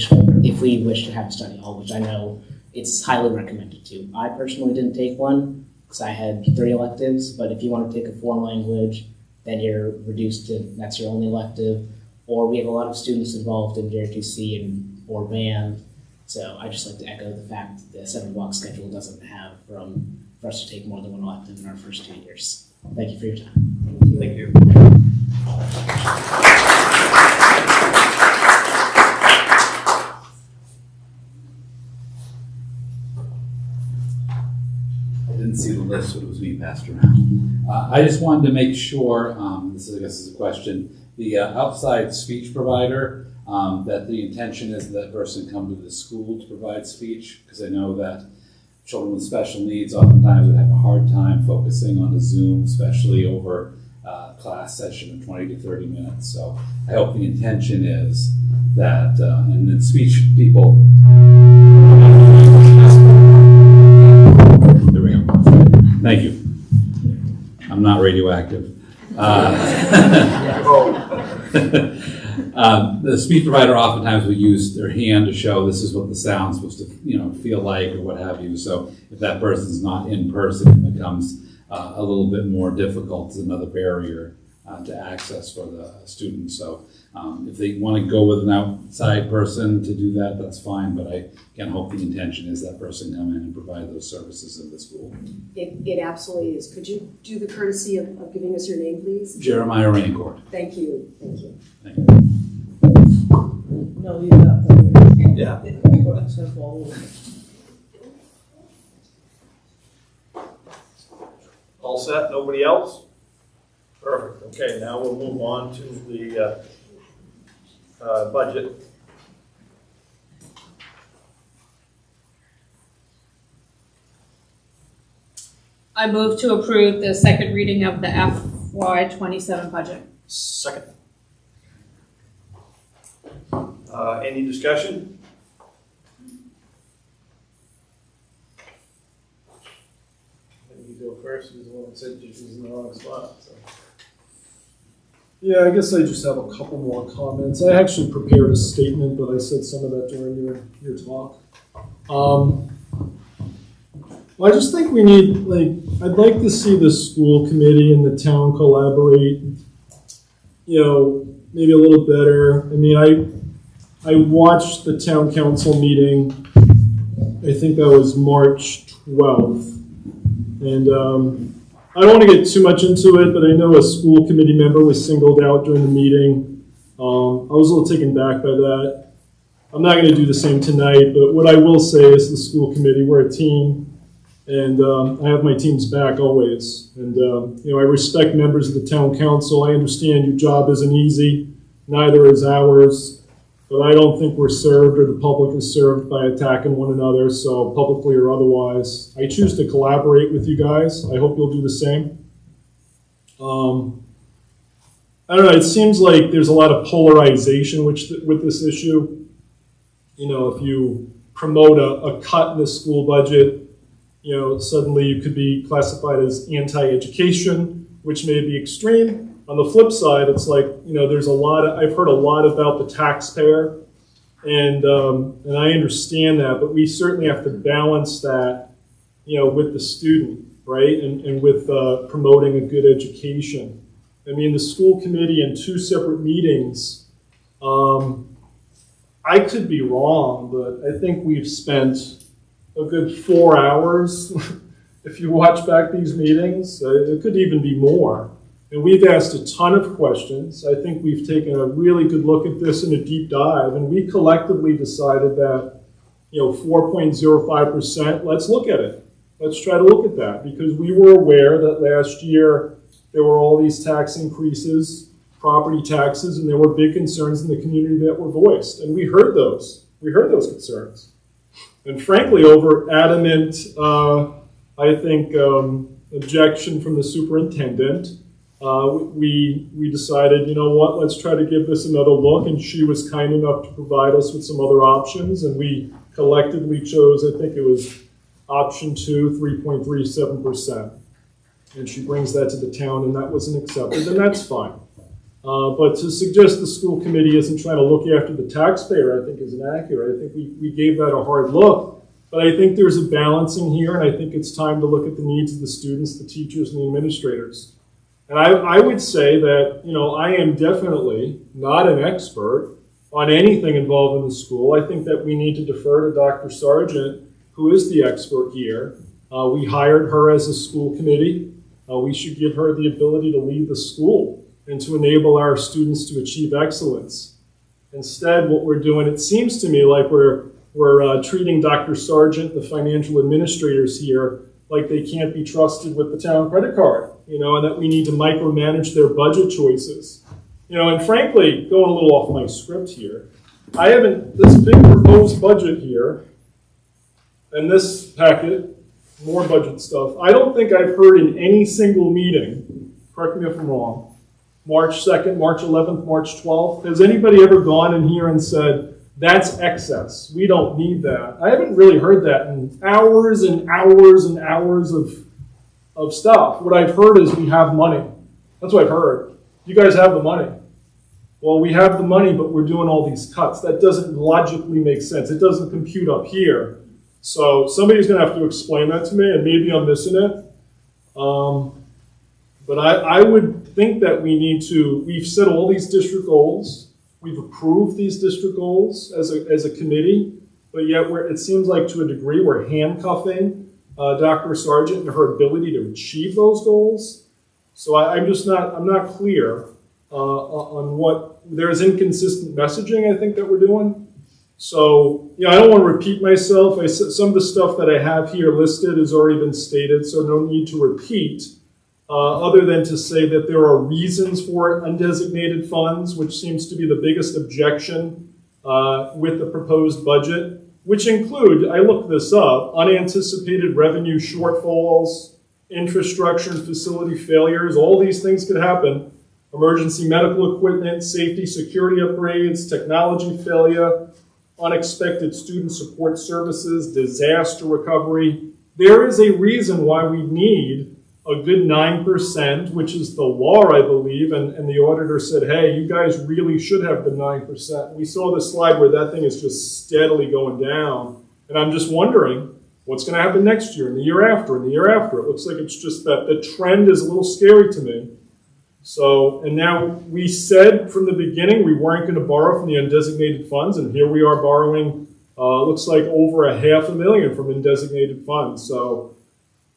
if we wish to have a study hall, which I know it's highly recommended to. I personally didn't take one because I had 3 electives, but if you want to take a foreign language, then you're reduced to that's your only elective. Or we have a lot of students involved in JRTC or band. So I just like to echo the fact that the 7-block schedule doesn't have room for us to take more than one elective in our first 2 years. Thank you for your time. Thank you. I didn't see the list, but it was being passed around. I just wanted to make sure, this is, I guess is a question, the outside speech provider, that the intention is that person come to the school to provide speech, because I know that children with special needs oftentimes would have a hard time focusing on a Zoom, especially over a class session of 20 to 30 minutes. So I hope the intention is that, and then speech people. There we go. Thank you. I'm not radioactive. The speech provider oftentimes will use their hand to show this is what the sound's supposed to, feel like or what have you. So if that person's not in person, it becomes a little bit more difficult. It's another barrier to access for the students. So if they want to go with an outside person to do that, that's fine. But I again hope the intention is that person come in and provide those services in the school. It absolutely is. Could you do the courtesy of giving us your name, please? Jeremiah Raincourt. Thank you. Thank you. Thank you. No, leave that. Yeah. All set? Nobody else? Perfect. Okay, now we'll move on to the budget. I move to approve the second reading of the FY27 budget. Second. Any discussion? You go first. He's the one that said he's in the wrong spot. So. Yeah, I guess I just have a couple more comments. I actually prepared a statement, but I said some of that during your talk. Well, I just think we need, I'd like to see the school committee and the town collaborate, maybe a little better. I mean, I watched the town council meeting, I think that was March 12th. And I don't want to get too much into it, but I know a school committee member was singled out during the meeting. I was a little taken back by that. I'm not going to do the same tonight, but what I will say is the school committee, we're a team, and I have my team's back always. And, I respect members of the town council. I understand your job isn't easy, neither is ours. But I don't think we're served or the public is served by attacking one another, so publicly or otherwise. I choose to collaborate with you guys. I hope you'll do the same. I don't know, it seems like there's a lot of polarization with this issue. If you promote a cut in the school budget, suddenly you could be classified as anti-education, which may be extreme. On the flip side, it's like, there's I've heard a lot about the taxpayer, and I understand that, but we certainly have to balance that, with the student, right? And with promoting a good education. I mean, the school committee in 2 separate meetings, I could be wrong, but I think we've spent a good 4 hours, if you watch back these meetings. It could even be more. And we've asked a ton of questions. I think we've taken a really good look at this in a deep dive, and we collectively decided that, 4.05%, let's look at it. Let's try to look at that, because we were aware that last year there were all these tax increases, property taxes, and there were big concerns in the community that were voiced. And we heard those. We heard those concerns. And frankly, over adamant, I think, objection from the superintendent, we decided, let's try to give this another look, and she was kind enough to provide us with some other options, and we collectively chose, I think it was option 2, 3.37%. And she brings that to the town, and that wasn't accepted, and that's fine. But to suggest the school committee isn't trying to look after the taxpayer, I think is inaccurate. I think we gave that a hard look. But I think there's a balancing here, and I think it's time to look at the needs of the students, the teachers, and the administrators. And I would say that, I am definitely not an expert on anything involved in the school. I think that we need to defer to Dr. Sargent, who is the expert here. We hired her as a school committee. We should give her the ability to lead the school and to enable our students to achieve excellence. Instead, what we're doing, it seems to me like we're treating Dr. Sargent, the financial administrators here, like they can't be trusted with the town credit card, and that we need to micromanage their budget choices. And frankly, going a little off my script here, this big proposed budget here, and this packet, more budget stuff, I don't think I've heard in any single meeting, correct me if I'm wrong, March 2nd, March 11th, March 12th, has anybody ever gone in here and said, that's excess, we don't need that? I haven't really heard that in hours and hours and hours of stuff. What I've heard is we have money. That's what I've heard. You guys have the money. Well, we have the money, but we're doing all these cuts. That doesn't logically make sense. It doesn't compute up here. So somebody's going to have to explain that to me, and maybe I'm missing it. But I would think that we've set all these district goals. We've approved these district goals as a committee, but yet it seems like to a degree we're handcuffing Dr. Sargent and her ability to achieve those goals. So I'm not clear on what, there's inconsistent messaging I think that we're doing. So, I don't want to repeat myself. Some of the stuff that I have here listed has already been stated, so no need to repeat, other than to say that there are reasons for undesignated funds, which seems to be the biggest objection with the proposed budget, which include, I looked this up, unanticipated revenue shortfalls, infrastructure and facility failures. All these things could happen. Emergency medical equipment, safety, security upgrades, technology failure, unexpected student support services, disaster recovery. There is a reason why we need a good 9%, which is the law, I believe, and the auditor said, hey, you guys really should have the 9%. We saw the slide where that thing is just steadily going down, and I'm just wondering what's going to happen next year, and the year after, and the year after. It looks like it's just that the trend is a little scary to me. So, and now we said from the beginning we weren't going to borrow from the undesignated funds, and here we are borrowing, looks like over $500,000 from undesignated funds. So,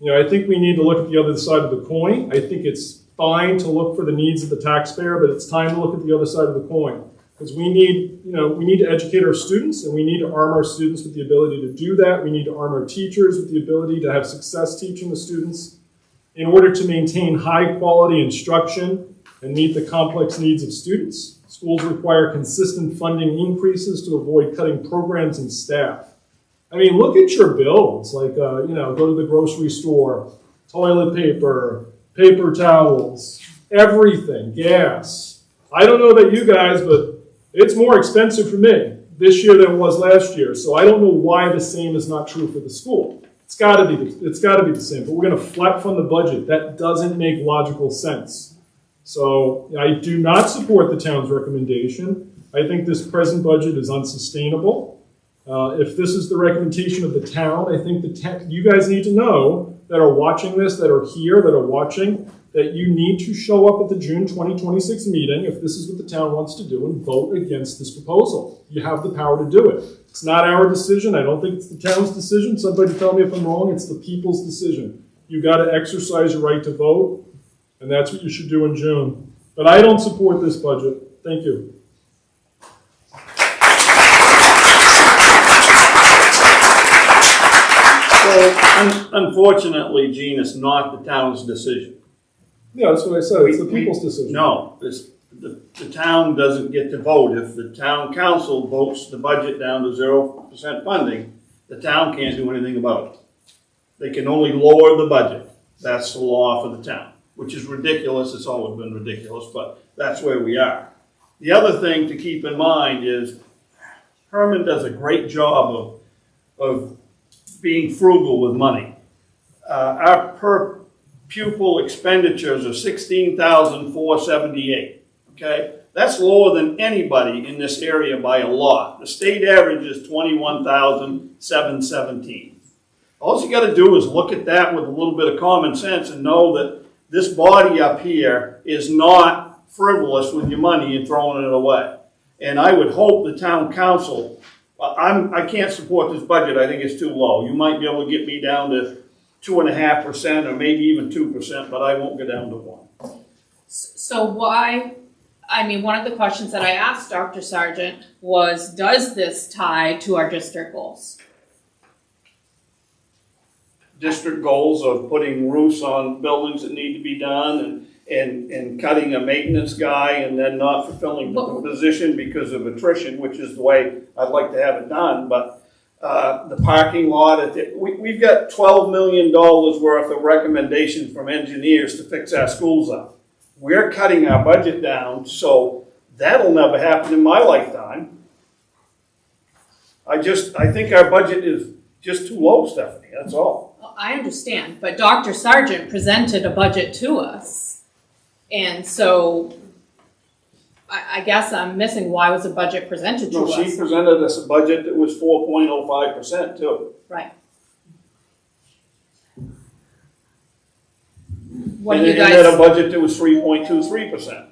I think we need to look at the other side of the coin. I think it's fine to look for the needs of the taxpayer, but it's time to look at the other side of the coin. Because we need to educate our students, and we need to arm our students with the ability to do that. We need to arm our teachers with the ability to have success teaching the students. In order to maintain high quality instruction and meet the complex needs of students, schools require consistent funding increases to avoid cutting programs and staff. I mean, look at your bills, like, go to the grocery store, toilet paper, paper towels, everything, gas. I don't know about you guys, but it's more expensive for me this year than it was last year. So I don't know why the same is not true for the school. It's got to be the same, but we're going to flat fund the budget. That doesn't make logical sense. So I do not support the town's recommendation. I think this present budget is unsustainable. If this is the recommendation of the town, I think you guys need to know that are watching this, that are here, that are watching, that you need to show up at the June 2026 meeting if this is what the town wants to do and vote against this proposal. You have the power to do it. It's not our decision. I don't think it's the town's decision. Somebody tell me if I'm wrong. It's the people's decision. You got to exercise your right to vote, and that's what you should do in June. But I don't support this budget. Thank you. So, unfortunately, Gene, it's not the town's decision. Yeah, that's what I said. It's the people's decision. No, the town doesn't get to vote. If the town council votes the budget down to 0% funding, the town can't do anything about it. They can only lower the budget. That's the law for the town, which is ridiculous. It's always been ridiculous, but that's where we are. The other thing to keep in mind is Herman does a great job of being frugal with money. Our per pupil expenditures are $16,478. okay? That's lower than anybody in this area by a lot. The state average is 21,717. All you gotta do is look at that with a little bit of common sense and know that this body up here is not frivolous with your money and throwing it away. And I would hope the town council, I can't support this budget, I think it's too low. You might be able to get me down to 2.5% or maybe even 2%, but I won't go down to 1. So why, I mean, one of the questions that I asked Dr. Sargent was, does this tie to our district goals? District goals of putting roofs on buildings that need to be done and cutting a maintenance guy and then not fulfilling the position because of attrition, which is the way I'd like to have it done. But the parking lot, we've got $12 million worth of recommendations from engineers to fix our schools up. We're cutting our budget down, so that'll never happen in my lifetime. I think our budget is just too low, Stephanie, that's all. I understand, but Dr. Sargent presented a budget to us. And so I guess I'm missing, why was the budget presented to us? No, she presented us a budget that was 4.05% too. Right. What do you guys? And then a budget that was 3.23%.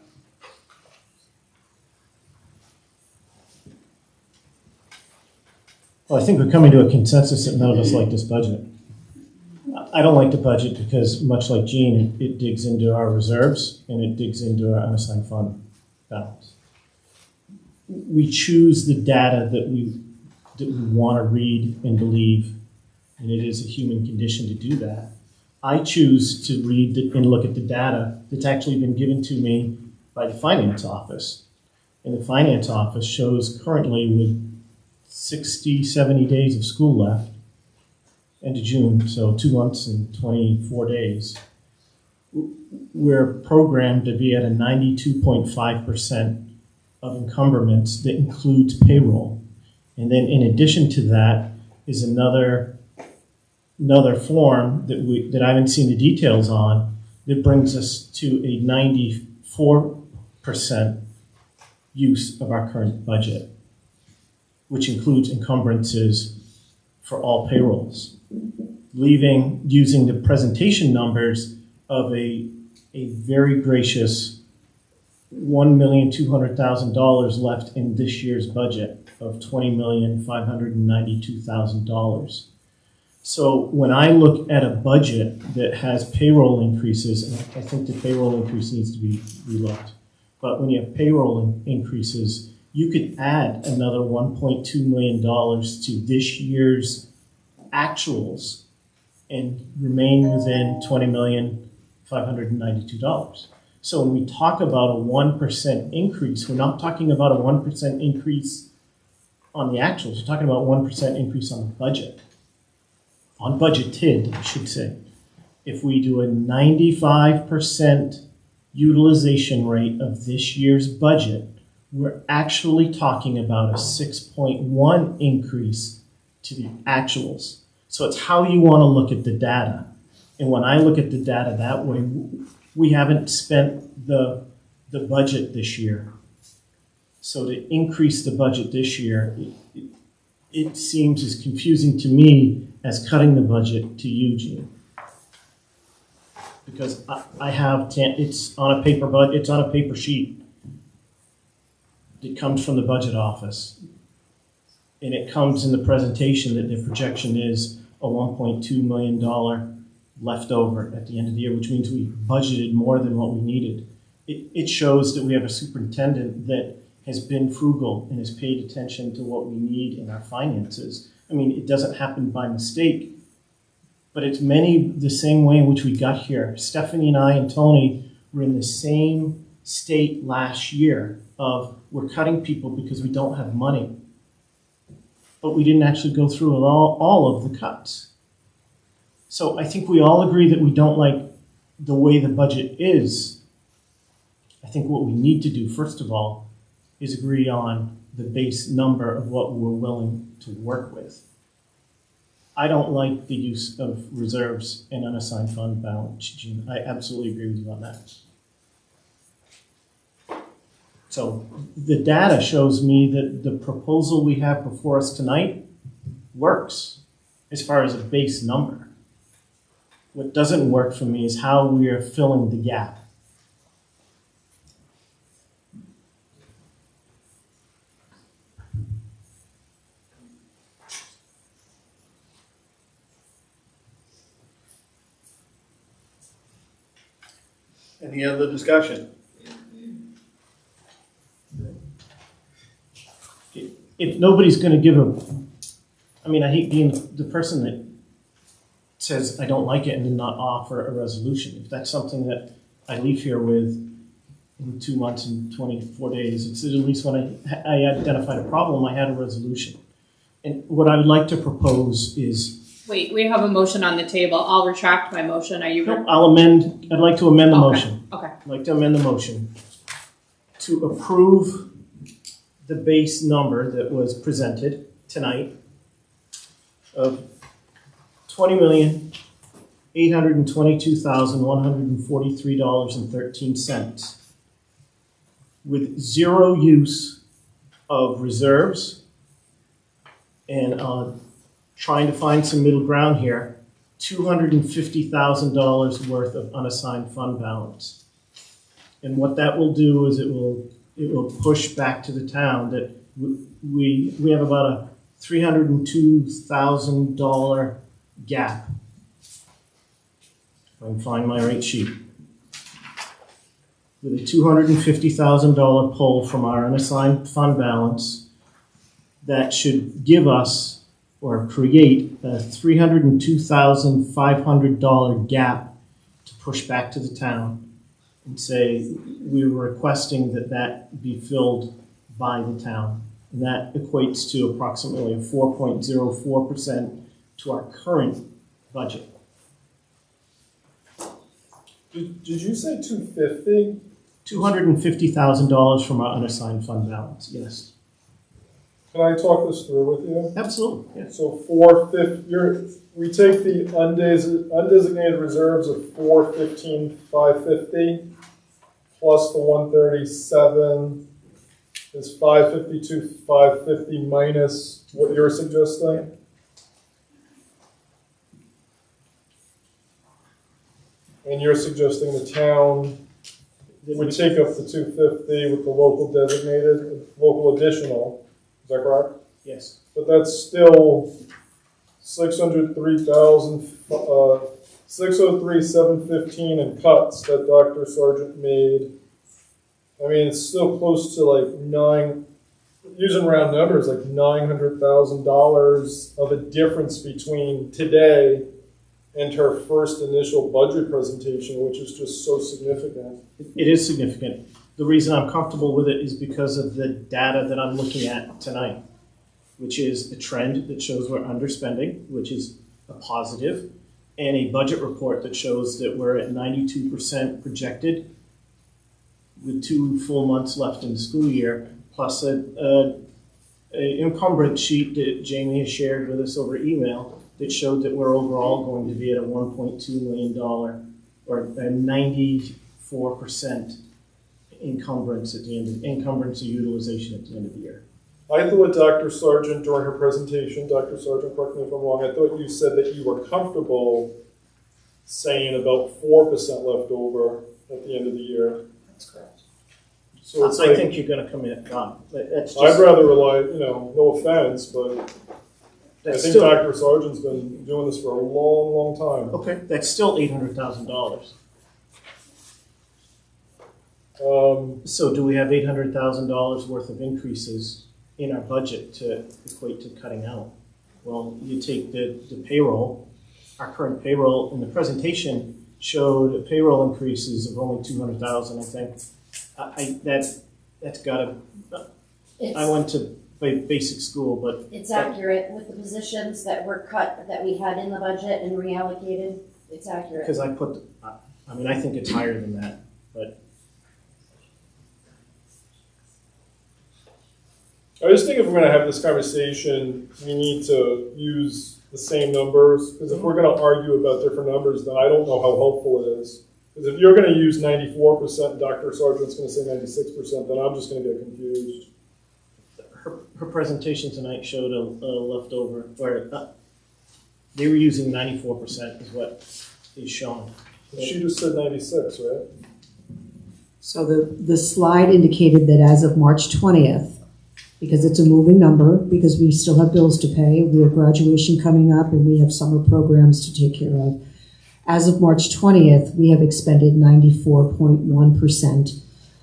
Well, I think we're coming to a consensus that none of us like this budget. I don't like the budget because, much like Gene, it digs into our reserves and it digs into our unassigned fund balance. We choose the data that we want to read and believe, and it is a human condition to do that. I choose to read and look at the data that's actually been given to me by the finance office. And the finance office shows currently with 60, 70 days of school left, end of June, so 2 months and 24 days, we're programmed to be at a 92.5% of encumbrance that includes payroll. And then in addition to that is another form that I haven't seen the details on that brings us to a 94% use of our current budget, which includes encumbrances for all payrolls, using the presentation numbers of a very gracious $1,200,000 left in this year's budget of $20,592,000. So when I look at a budget that has payroll increases, and I think the payroll increase needs to be relooked, but when you have payroll increases, you could add another $1.2 million to this year's actuals and remain within $20,592,000. So when we talk about a 1% increase, we're not talking about a 1% increase on the actuals. We're talking about 1% increase on the budget. On budgeted, I should say. If we do a 95% utilization rate of this year's budget, we're actually talking about a 6.1 increase to the actuals. So it's how you want to look at the data. And when I look at the data that way, we haven't spent the budget this year. So to increase the budget this year, it seems as confusing to me as cutting the budget to you, Gene. Because it's on a paper it's on a paper sheet. It comes from the budget office. And it comes in the presentation that the projection is a $1.2 million left over at the end of the year, which means we budgeted more than what we needed. It shows that we have a superintendent that has been frugal and has paid attention to what we need in our finances. I mean, it doesn't happen by mistake, but it's the same way in which we got here. Stephanie and I and Tony were in the same state last year of we're cutting people because we don't have money. But we didn't actually go through all of the cuts. So I think we all agree that we don't like the way the budget is. I think what we need to do, first of all, is agree on the base number of what we're willing to work with. I don't like the use of reserves and unassigned fund balance, Gene. I absolutely agree with you on that. So the data shows me that the proposal we have before us tonight works as far as a base number. What doesn't work for me is how we are filling the gap. Any other discussion? If nobody's going to give I hate being the person that says I don't like it and then not offer a resolution. If that's something that I leave here with in 2 months and 24 days, it's at least when I identified a problem, I had a resolution. And what I would like to propose is, Wait, we have a motion on the table. I'll retract my motion. Are you? I'd like to amend the motion. Okay. I'd like to amend the motion to approve the base number that was presented tonight of $20,822,143.13 with zero use of reserves and trying to find some middle ground here, $250,000 worth of unassigned fund balance. And what that will do is it will push back to the town that we have about a $302,000 gap. If I can find my right sheet. With a $250,000 pull from our unassigned fund balance, that should give us or create a $302,500 gap to push back to the town and say we were requesting that be filled by the town. And that equates to approximately a 4.04% to our current budget. Did you say 250? $250,000 from our unassigned fund balance, yes. Can I talk this through with you? Absolutely. Yeah. So 450, we take the undesignated reserves of 415,550 plus the 137 is 552,550 minus what you're suggesting. And you're suggesting the town would take up the 250 with the local designated, local additional. Is that correct? Yes. But that's still 603,715 in cuts that Dr. Sargent made. I mean, it's still close to like using round numbers, like $900,000 of a difference between today and her first initial budget presentation, which is just so significant. It is significant. The reason I'm comfortable with it is because of the data that I'm looking at tonight, which is a trend that shows we're underspending, which is a positive, and a budget report that shows that we're at 92% projected with 2 full months left in the school year, plus an encumbrance sheet that Jamie has shared with us over email that showed that we're overall going to be at a $1.2 million or a 94% encumbrance at the end of encumbrance or utilization at the end of the year. I thought Dr. Sargent, during her presentation, Dr. Sargent, correct me if I'm wrong, I thought you said that you were comfortable saying about 4% left over at the end of the year. That's correct. So it's I think you're going to come in at God. I'd rather rely, no offense, but I think Dr. Sargent's been doing this for a long, long time. Okay, that's still $800,000. So do we have $800,000 worth of increases in our budget to equate to cutting out? Well, you take the payroll, our current payroll in the presentation showed payroll increases of only $200,000, I think. That's gotta, I went to basic school, but. It's accurate with the positions that were cut, that we had in the budget and reallocated, it's accurate. Because I think it's higher than that, but. I just think if we're going to have this conversation, we need to use the same numbers, because if we're going to argue about different numbers, then I don't know how helpful it is. Because if you're gonna use 94%, Dr. Sargent's gonna say 96%, then I'm just gonna get confused. Her presentation tonight showed a leftover, or they were using 94% is what is shown. She just said 96, right? So the slide indicated that as of March 20th, because it's a moving number, because we still have bills to pay, we have graduation coming up, and we have summer programs to take care of. As of March 20th, we have expended 94.1%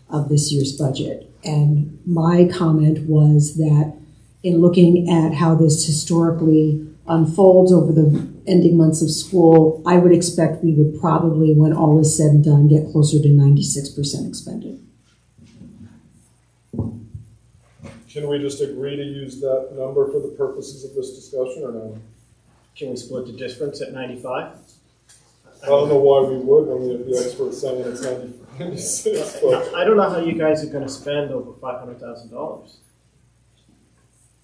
of this year's budget. And my comment was that in looking at how this historically unfolds over the ending months of school, I would expect we would probably, when all is said and done, get closer to 96% expended. Can we just agree to use that number for the purposes of this discussion or no? Can we split the difference at 95? I don't know why we would when we have the experts saying it's 96, but. I don't know how you guys are gonna spend over $500,000.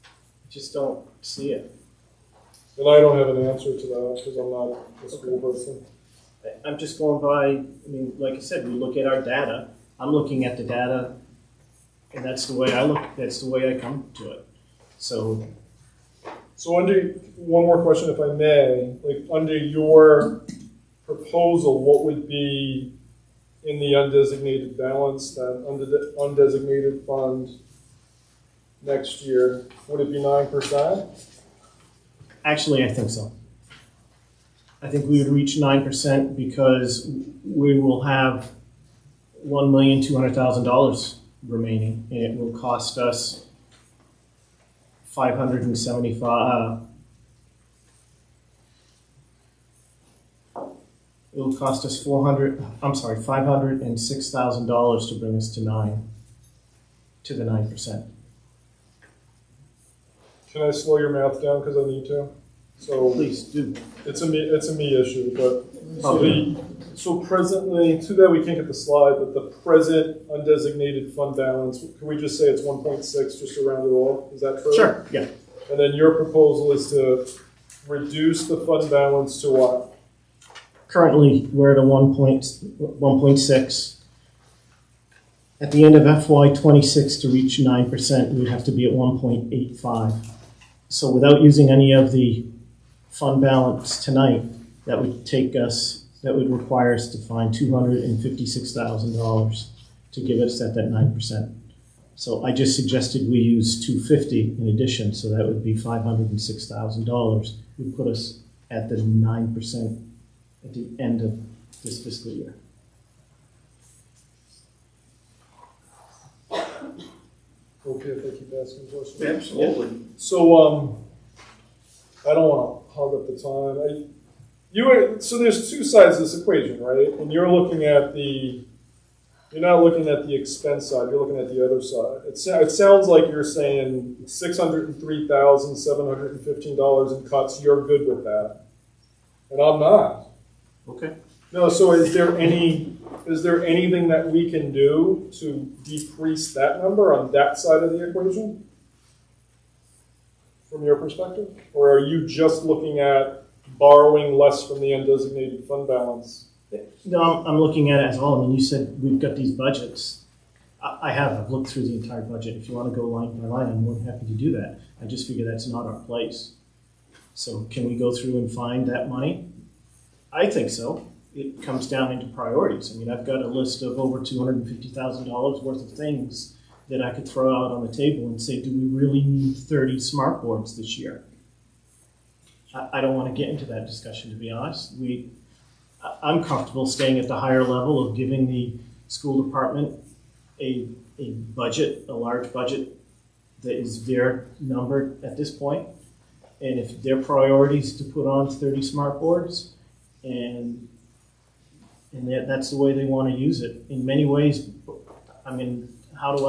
I just don't see it. And I don't have an answer to that because I'm not a school person. I'm just going by, I mean, like I said, we look at our data. I'm looking at the data, and that's the way I look, that's the way I come to it. So under, one more question if I may, like under your proposal, what would be in the undesignated balance then, under the undesignated fund next year? Would it be 9%? actually, I think so. I think we would reach 9% because we will have $1,200,000 remaining, and it will cost us $575. It will cost us $506,000 to bring us to the 9%. Can I slow your math down because I need to? So please do. It's a me issue, but so presently, too bad we can't get the slide, but the present undesignated fund balance, can we just say it's 1.6 just to round it off? Is that true? Sure, yeah. And then your proposal is to reduce the fund balance to what? Currently, we're at a 1.6. At the end of FY26 to reach 9%, we'd have to be at 1.85. So without using any of the fund balance tonight, that would require us to find $256,000 to give us at that 9%. So I just suggested we use $250 in addition, so that would be $506,000. Would put us at the 9% at the end of this fiscal year. Okay, if I keep asking questions. Absolutely. So, I don't want to hog up the time. So there's two sides of this equation, right? And you're not looking at the expense side, you're looking at the other side. It sounds like you're saying $603,715 in cuts, you're good with that. And I'm not. Okay. No, so is there anything that we can do to decrease that number on that side of the equation? From your perspective? Or are you just looking at borrowing less from the undesignated fund balance? No, I'm looking at it as all. I mean, you said we've got these budgets. I've looked through the entire budget. If you want to go line by line, I'm more than happy to do that. I just figure that's not our place. So can we go through and find that money? I think so. It comes down into priorities. I mean, I've got a list of over $250,000 worth of things that I could throw out on the table and say, do we really need 30 smart boards this year? I don't want to get into that discussion, to be honest. I'm comfortable staying at the higher level of giving the school department a budget, a large budget that is their number at this point. And if their priority is to put on 30 smart boards, and that's the way they want to use it. In many ways, I mean, how do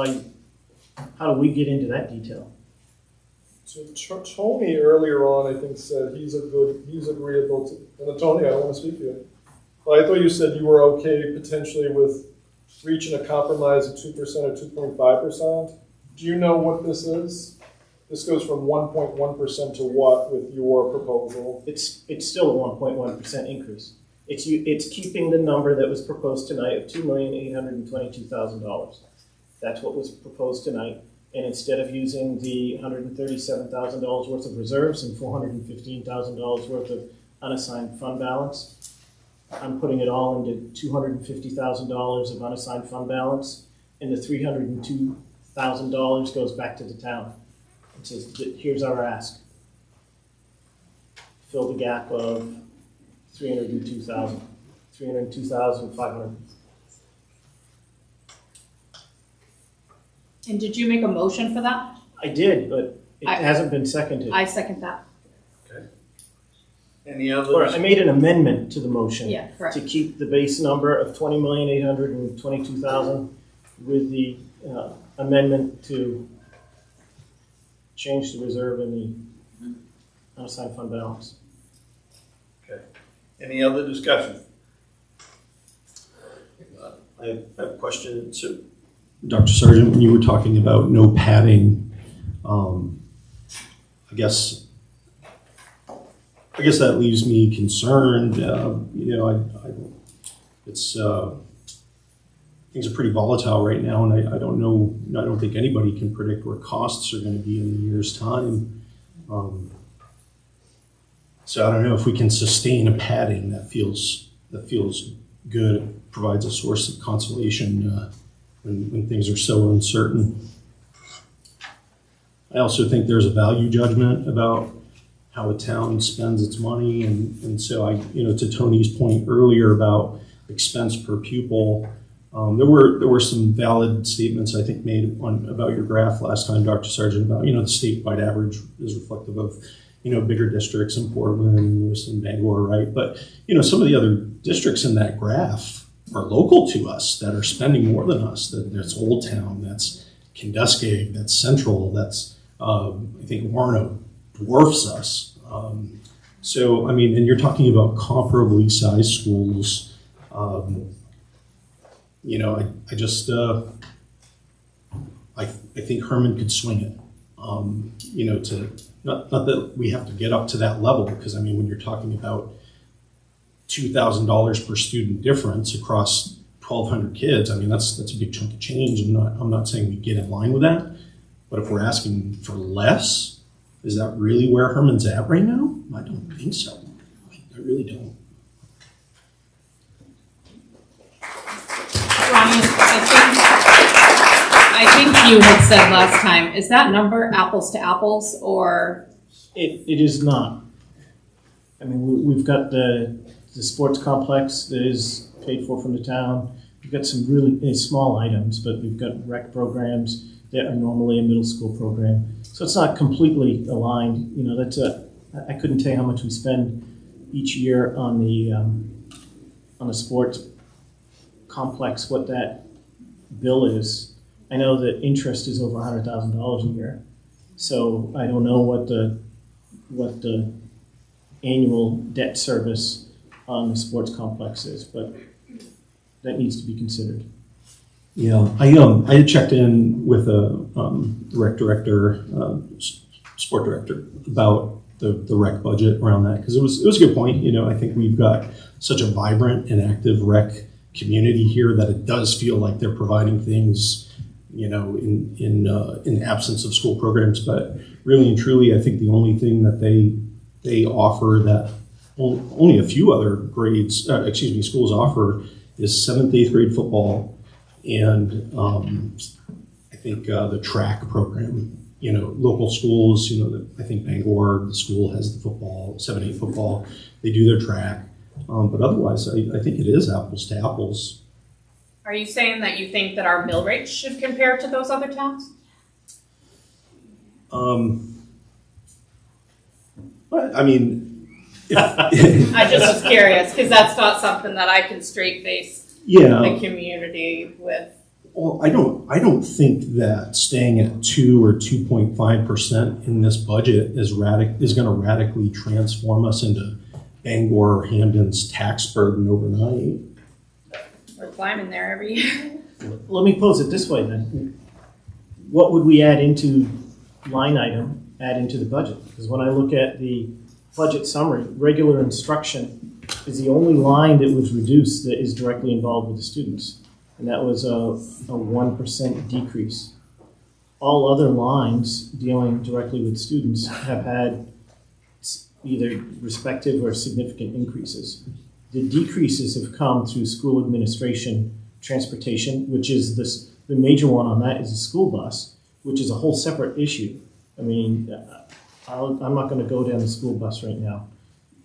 we get into that detail? So Tony earlier on, I think, said he's agreeable to, and Tony, I don't want to speak to you, but I thought you said you were okay potentially with reaching a compromise of 2% or 2.5%. Do you know what this is? This goes from 1.1% to what with your proposal? It's still a 1.1% increase. It's keeping the number that was proposed tonight of $2,822,000. That's what was proposed tonight. And instead of using the $137,000 worth of reserves and $415,000 worth of unassigned fund balance, I'm putting it all into $250,000 of unassigned fund balance, and the $302,000 goes back to the town. It says, here's our ask. Fill the gap of $302,500. And did you make a motion for that? I did, but it hasn't been seconded. I second that. Any other? Or I made an amendment to the motion. Yeah, correct. To keep the base number of $20,822,000 with the amendment to change the reserve and the unassigned fund balance. Okay. Any other discussion? I have a question. So, Dr. Sargent, when you were talking about no padding, I guess that leaves me concerned. It's things are pretty volatile right now, and I don't know. I don't think anybody can predict where costs are going to be in a year's time. So I don't know if we can sustain a padding that feels good, provides a source of consolation when things are so uncertain. I also think there's a value judgment about how a town spends its money, and so to Tony's point earlier about expense per pupil, there were some valid statements I think made about your graph last time, Dr. Sargent, about the statewide average is reflective of bigger districts in Portland, Lewis, and Bangor, right? But some of the other districts in that graph are local to us that are spending more than us. That's Old Town, that's Kenduskeag, that's Central, that's I think Warno dwarfs us. So and you're talking about comparably sized schools. I think Herman could swing it. To not that we have to get up to that level, because when you're talking about $2,000 per student difference across 1,200 kids, that's a big chunk of change. I'm not saying we get in line with that, but if we're asking for less, is that really where Herman's at right now? I don't think so. I really don't. Ryan, I think you had said last time, is that number apples to apples, or? It is not. We've got the sports complex that is paid for from the town. We've got some really small items, but we've got rec programs that are normally a middle school program. So it's not completely aligned. I couldn't tell you how much we spend each year on the sports complex, what that bill is. I know that interest is over $100,000 a year. So I don't know what the annual debt service on the sports complex is, but that needs to be considered. Yeah, I had checked in with a rec director, sport director, about the rec budget around that, because it was a good point. I think we've got such a vibrant and active rec community here that it does feel like they're providing things, in absence of school programs. But really and truly, I think the only thing that they offer that only a few other schools offer is 7th, 8th grade football. And I think the track program, local schools, I think Bangor, the school has the football, 7-8 football, they do their track. But otherwise, I think it is apples to apples. Are you saying that you think that our mill rates should compare to those other towns? I just was curious, because that's not something that I can straight face the community with. Well, I don't think that staying at 2 or 2.5% in this budget is going to radically transform us into Bangor or Hamden's tax burden overnight. We're climbing there every year. Let me pose it this way then. What would we add into the budget? Because when I look at the budget summary, regular instruction is the only line that was reduced that is directly involved with the students. And that was a 1% decrease. All other lines dealing directly with students have had either respective or significant increases. The decreases have come through school administration, transportation, which is the major one on that is the school bus, which is a whole separate issue. I mean, I'm not going to go down the school bus right now.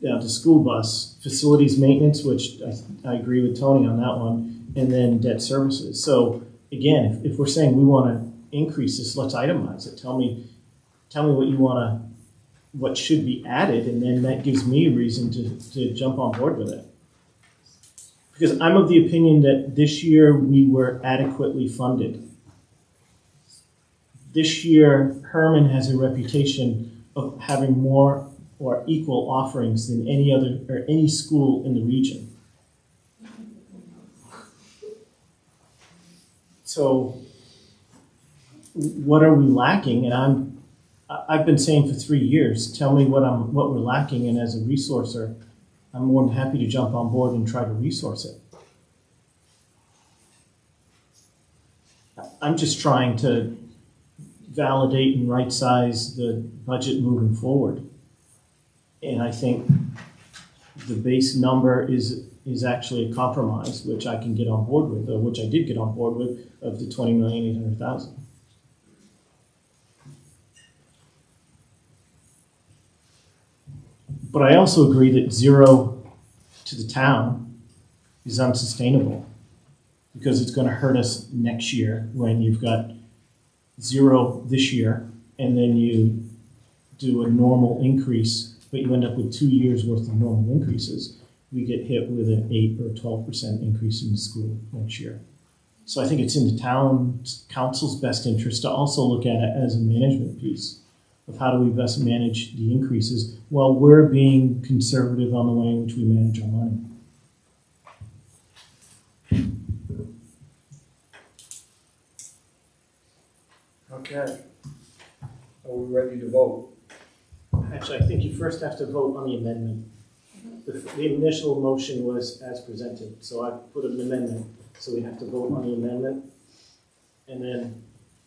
Down to school bus, facilities maintenance, which I agree with Tony on that one, and then debt services. So again, if we're saying we want to increase this, let's itemize it. Tell me what you want to, what should be added, and then that gives me a reason to jump on board with it. Because I'm of the opinion that this year we were adequately funded. This year, Herman has a reputation of having more or equal offerings than any other or any school in the region. So what are we lacking? And I've been saying for 3 years, tell me what we're lacking, and as a resourcer, I'm more than happy to jump on board and try to resource it. I'm just trying to validate and right-size the budget moving forward. And I think the base number is actually a compromise, which I can get on board with, or which I did get on board with, of the $20,800,000. But I also agree that zero to the town is unsustainable, because it's going to hurt us next year when you've got zero this year and then you do a normal increase, but you end up with 2 years worth of normal increases. We get hit with an 8 or 12% increase in the school next year. So I think it's in the town council's best interest to also look at it as a management piece of how do we best manage the increases while we're being conservative on the way in which we manage our money. Okay. Are we ready to vote? Actually, I think you first have to vote on the amendment. The initial motion was as presented, so I put an amendment. So we have to vote on the amendment, and then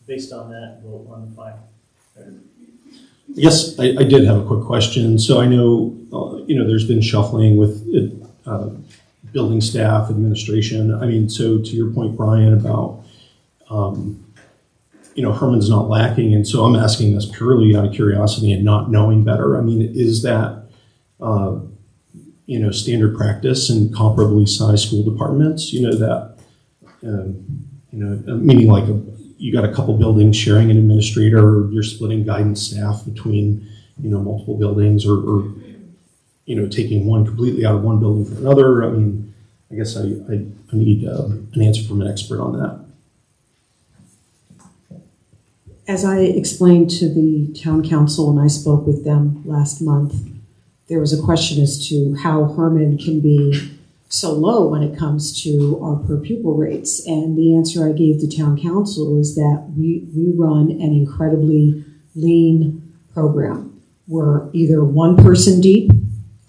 based on that, vote on the final. Yes, I did have a quick question. So I know, there's been shuffling with building staff, administration. I mean, so to your point, Brian, about, Herman's not lacking. And so I'm asking this purely out of curiosity and not knowing better. I mean, is that, standard practice in comparably sized school departments, meaning like you got a couple buildings sharing an administrator, or you're splitting guidance staff between, multiple buildings, or taking one completely out of one building for another. I mean, I guess I need an answer from an expert on that. As I explained to the town council and I spoke with them last month, there was a question as to how Herman can be so low when it comes to our per pupil rates. And the answer I gave the town council is that we run an incredibly lean program. We're either one person deep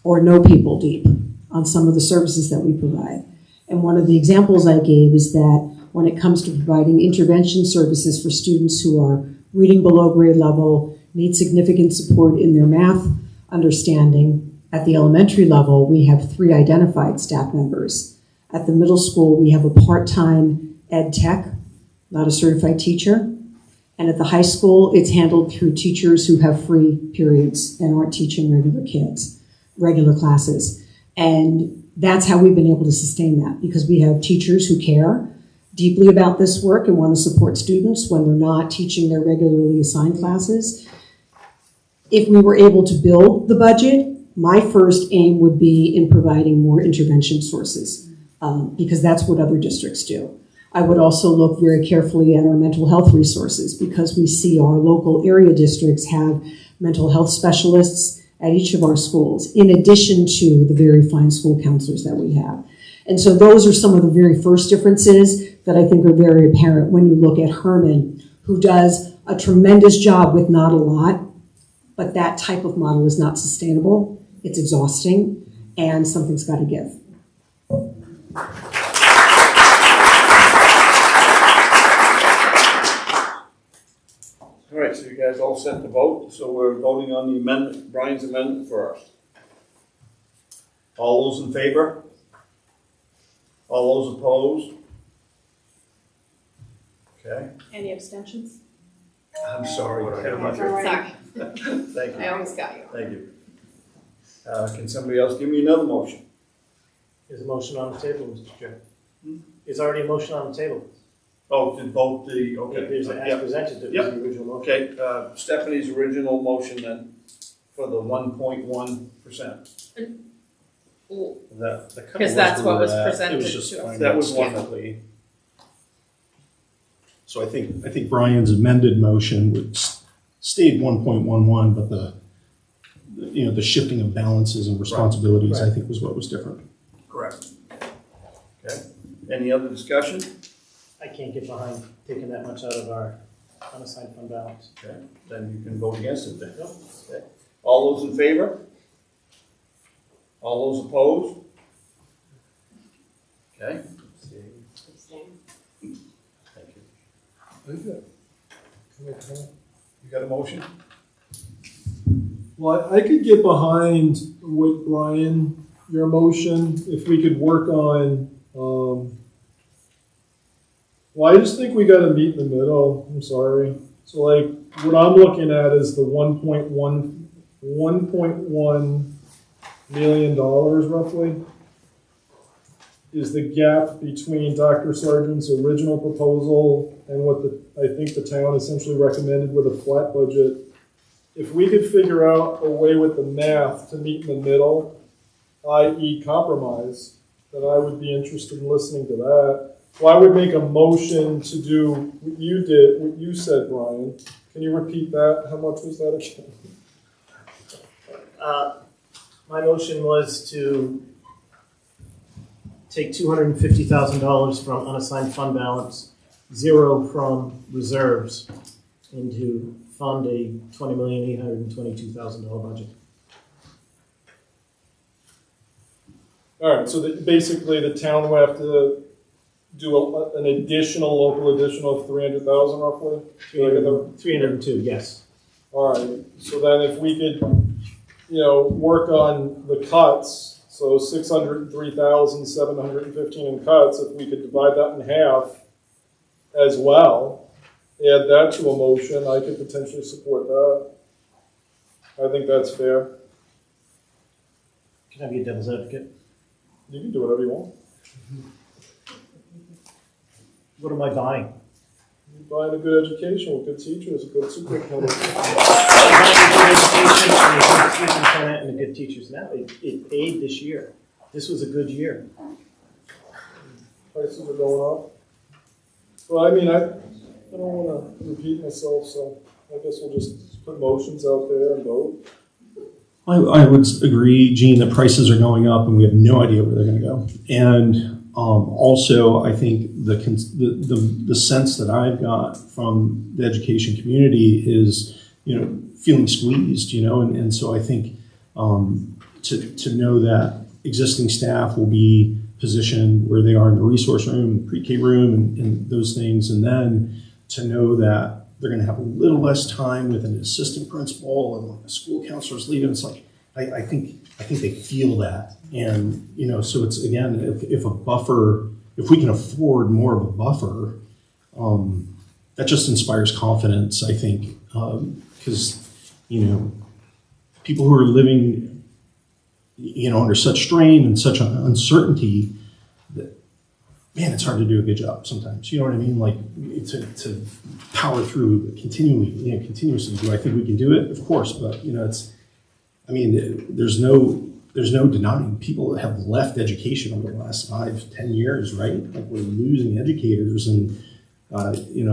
or no people deep on some of the services that we provide. And one of the examples I gave is that when it comes to providing intervention services for students who are reading below grade level, need significant support in their math understanding, at the elementary level, we have 3 identified staff members. At the middle school, we have a part-time ed tech, not a certified teacher. And at the high school, it's handled through teachers who have free periods and aren't teaching regular classes. And that's how we've been able to sustain that, because we have teachers who care deeply about this work and want to support students when they're not teaching their regularly assigned classes. If we were able to build the budget, my first aim would be in providing more intervention sources, because that's what other districts do. I would also look very carefully at our mental health resources, because we see our local area districts have mental health specialists at each of our schools, in addition to the very fine school counselors that we have. And so those are some of the very first differences that I think are very apparent when you look at Herman, who does a tremendous job with not a lot, but that type of model is not sustainable. It's exhausting. and something's got to give. All right, so you guys all set to vote, so we're voting on the amendment, Brian's amendment first. All those in favor? All those opposed? Okay, Any abstentions? I'm sorry. Sorry, Thank I you, almost got you. thank you. Can somebody else give me another motion? There's a motion on the table, Mr. Chair. There's already a motion on the table. Oh, to vote the, okay. There's as Yep. presented, that was Yep. the original motion. Okay, Stephanie's original motion then, for the 1.1%. Because that's what was presented It was just to us. That was one. technically. So I think Brian's amended motion would stayed 1.11, but the shifting of balances and responsibilities, I think, was what was different. Correct. Okay, any other discussion? I can't get behind taking that much out of our unassigned fund balance. Okay, then you can vote against it then. Okay. All those in favor? All those opposed? Okay. Thank you. You got a motion? Well, I could get behind with Brian, your motion, if we could work on, well, I just think we gotta meet in the middle, I'm sorry. So like, what I'm looking at is the $1.1 million roughly is the gap between Dr. Sargent's original proposal and what I think the town essentially recommended with a flat budget. If we could figure out a way with the math to meet in the middle, i.e. compromise, then I would be interested in listening to that. So I would make a motion to do what you did, what you said, Brian. Can you repeat that? How much was that again? My motion was to take $250,000 from unassigned fund balance, zero from reserves, and to fund a $20,822,000 budget. All right, so basically the town will have to do an additional local additional of 300,000 roughly? 302, yes. All right, so then if we could, work on the cuts, so 603,715 in cuts, if we could divide that in half as well, add that to a motion, I could potentially support that. I think that's fair. Can I be a devil's advocate? You can do whatever you want. What am I buying? You're buying a good education with good teachers, a good superintendent. And the good teachers now. It paid this year. This was a good year. Prices are going up. Well, I mean, I don't want to repeat myself, so I guess we'll just put motions out there and vote. I would agree, Gene, that prices are going up and we have no idea where they're going to go. And also, I think the sense that I've got from the education community is, feeling squeezed, and so I think to know that existing staff will be positioned where they are in the resource room, the pre-K room, and those things, and then to know that they're going to have a little less time with an assistant principal and a school counselor's leaving. It's like I think they feel that, and so it's again, if a buffer, if we can afford more of a buffer, that just inspires confidence. I think because people who are living under such strain and such uncertainty, that man, it's hard to do a good job sometimes. You know what I mean? Like to power through continuously. Do I think we can do it? Of course, but there's no denying people that have left education over the last 5-10 years, right? Like we're losing educators, and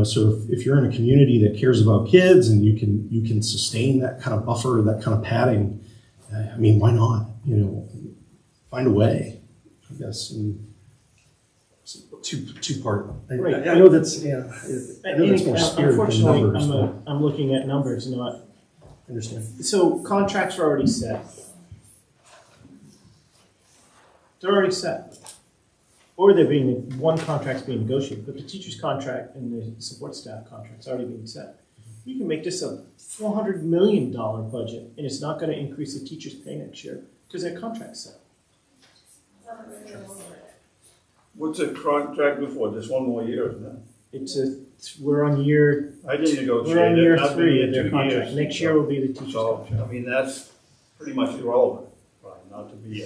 so if you're in a community that cares about kids and you can sustain that kind of buffer, that kind of padding, why not? Find a way, I guess. And two-part. Right. I know that's I know that's more spirit than numbers. I'm looking at numbers, not. Understand. So contracts are already set. They're already set. Or they're being, one contract's being negotiated, but the teacher's contract and the support staff contract's already being set. You can make this a $400 million budget, and it's not gonna increase the teacher's pay next year, because their contract's set. What's a contract before? Just one more year, isn't it? We're on year, I didn't negotiate we're on it. year I've been 3 here of their 2 contract. years. Next year will be the teacher's So, contract. I mean, that's pretty much irrelevant, Brian, not to be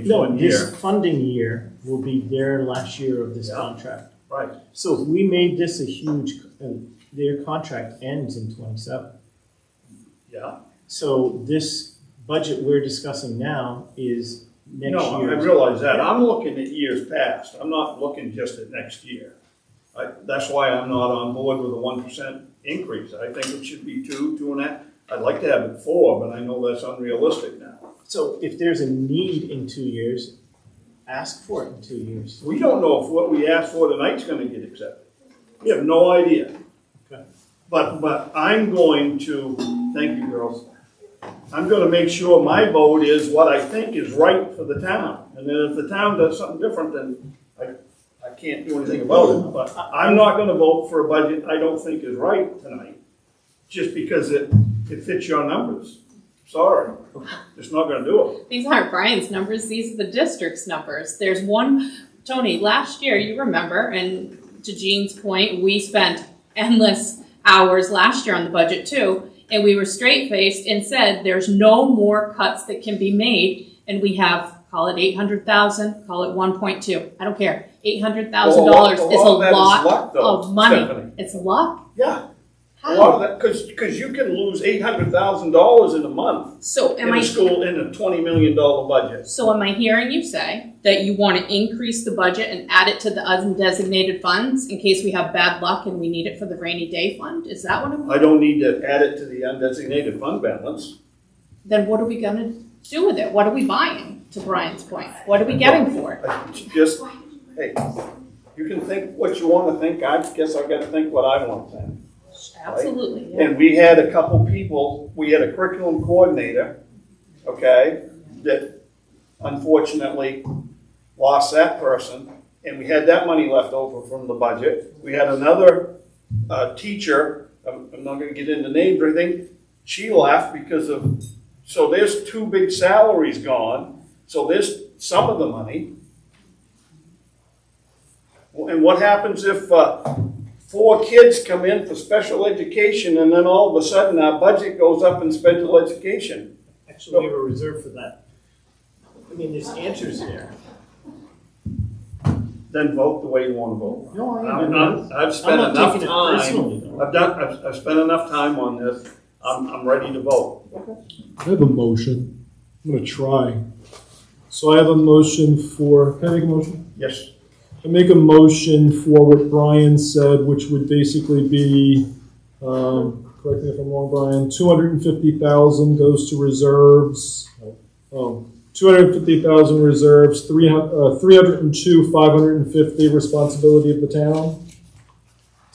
No, 1 this year. funding year will be their last year of this contract. Right. So if we made this a huge, their contract ends in '27. Yeah. So this budget we're discussing now is next No, year. I realize that. I'm looking at years past. I'm not looking just at next year. That's why I'm not on board with a 1% increase. I think it should be 2, 2.5. I'd like to have it 4, but I know that's unrealistic now. So if there's a need in 2 years, ask for it in 2 years. We don't know if what we ask for tonight's gonna get accepted. We have no idea. Okay. But I'm going to, thank you, girls. I'm gonna make sure my vote is what I think is right for the town. And then if the town does something different, then I can't do anything about it. But I'm not gonna vote for a budget I don't think is right tonight, just because it fits your numbers. Sorry, just not gonna do it. These aren't Brian's numbers, these are the district's numbers. There's one, Tony, last year, you remember, and to Jean's point, we spent endless hours last year on the budget too, and we were straight-faced and said, there's no more cuts that can be made, and we have, call it 800,000, call it 1.2, I don't care. $800,000 is a lot of money. Stephanie. It's luck? Yeah. A How? lot of that, because you can lose $800,000 in a month So in a school in a $20 million budget. So am I hearing you say that you want to increase the budget and add it to the undesignated funds in case we have bad luck and we need it for the rainy day fund? Is that what I'm I don't need to add it to the undesignated fund balance. Then what are we going to do with it? What are we buying, to Brian's point? What are we getting for it? Just, hey, you can think what you want to think. I guess I've got to think what I want to think. Absolutely, yeah. And we had a couple people, we had a curriculum coordinator, okay, that unfortunately lost that person, and we had that money left over from the budget. We had another teacher, I'm not going to get into names or anything, she left because of, so there's 2 big salaries gone, so there's some of the money. And what happens if 4 kids come in for special education and then all of a sudden our budget goes up in special education? Actually, we have a reserve for that. I mean, there's answers there. Then vote the way you want to vote. No, I've spent I'm not enough taking it time. personally, though. I've spent enough time on this. I'm ready to vote. I have a motion. I'm gonna try. So I have a motion for, can I make a motion? Yes. I make a motion for what Brian said, which would basically be, correct me if I'm wrong, Brian, 250,000 goes to reserves. 250,000 reserves, 302, 550 responsibility of the town.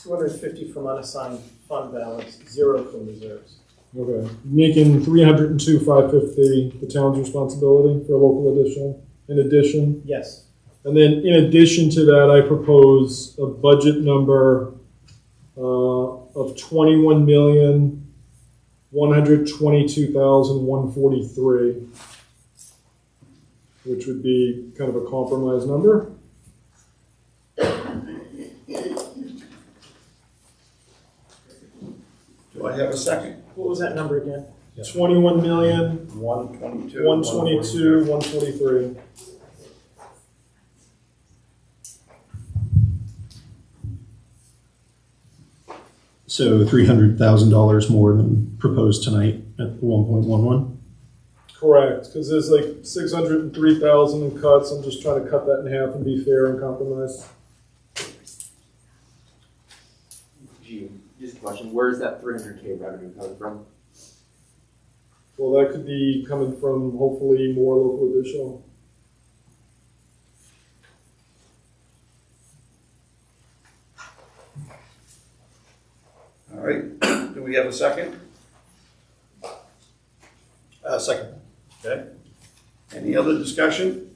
250 from unassigned fund balance, 0 from reserves. Okay, making 302, 550 the town's responsibility for a local additional, in addition. Yes. And then in addition to that, I propose a budget number of 21,122,143, which would be kind of a compromise number. Do I have a second? What was that number again? 21,122,143. 122,143. So $300,000 more than proposed tonight at the 1.11. Correct, because there's like 603,000 in cuts. I'm just trying to cut that in half and be fair and compromise. Gee, just a question. Where is that 300K revenue coming from? Well, that could be coming from hopefully more local additional. All right. Do we have a second? Second. Okay. Any other discussion?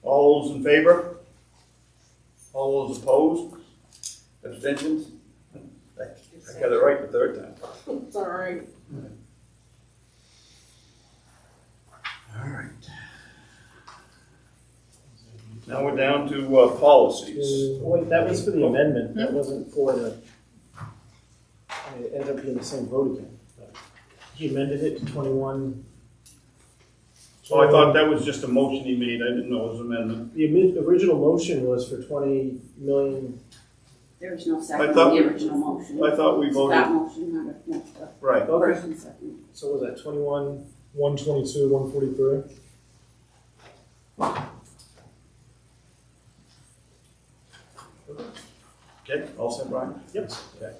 All those in favor? All those opposed? Abstentions? I got it right the third time. It's all right. All right. Now we're down to policies. Wait, that was for the amendment, that wasn't for the, it ended up being the same vote again. He amended it to 21. So I thought that was just a motion he made, I didn't know it was an amendment. The original motion was for 20 million. There was no I second thought to the we- original motion. I thought we voted. That motion had a Right. first and second. So was that 21? 122, 143. Okay, all set, Brian? Yep. Okay.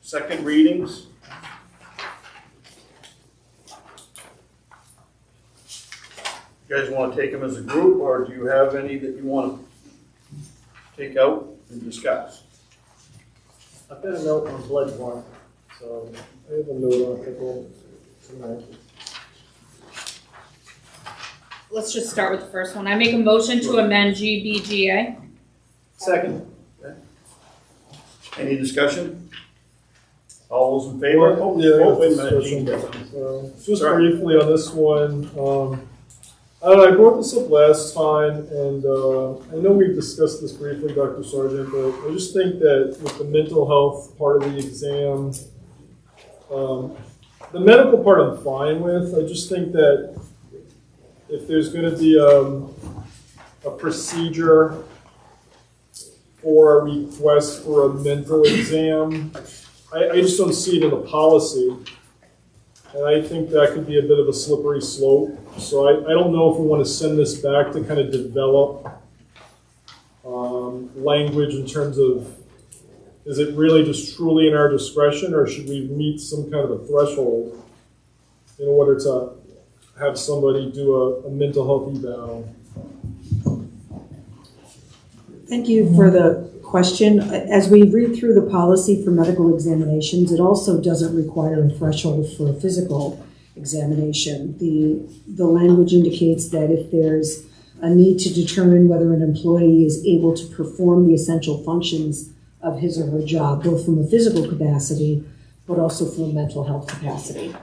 Second readings. You guys want to take them as a group, or do you have any that you want to take out and discuss? I've got a note on Bloodborne, so I have a note on a couple tonight. Let's just start with the first one. I make a motion to amend GBGA. second. Any discussion? All those in favor? Well, yeah, Oh, wait a discussion. minute. So, just Sorry. briefly on this one, I don't know, I brought this up last time, and I know we've discussed this briefly, Dr. Sargent, but I just think that with the mental health part of the exam, the medical part I'm fine with. I just think that if there's going to be a procedure for a request for a mental exam, I just don't see it in the policy. And I think that could be a bit of a slippery slope. So I don't know if we want to send this back to kind of develop language in terms of, is it really just truly in our discretion, or should we meet some kind of a threshold in order to have somebody do a mental health eval? Thank you for the question. As we read through the policy for medical examinations, it also doesn't require a threshold for a physical examination. The language indicates that if there's a need to determine whether an employee is able to perform the essential functions of his or her job, both from a physical capacity, but also from a mental health capacity.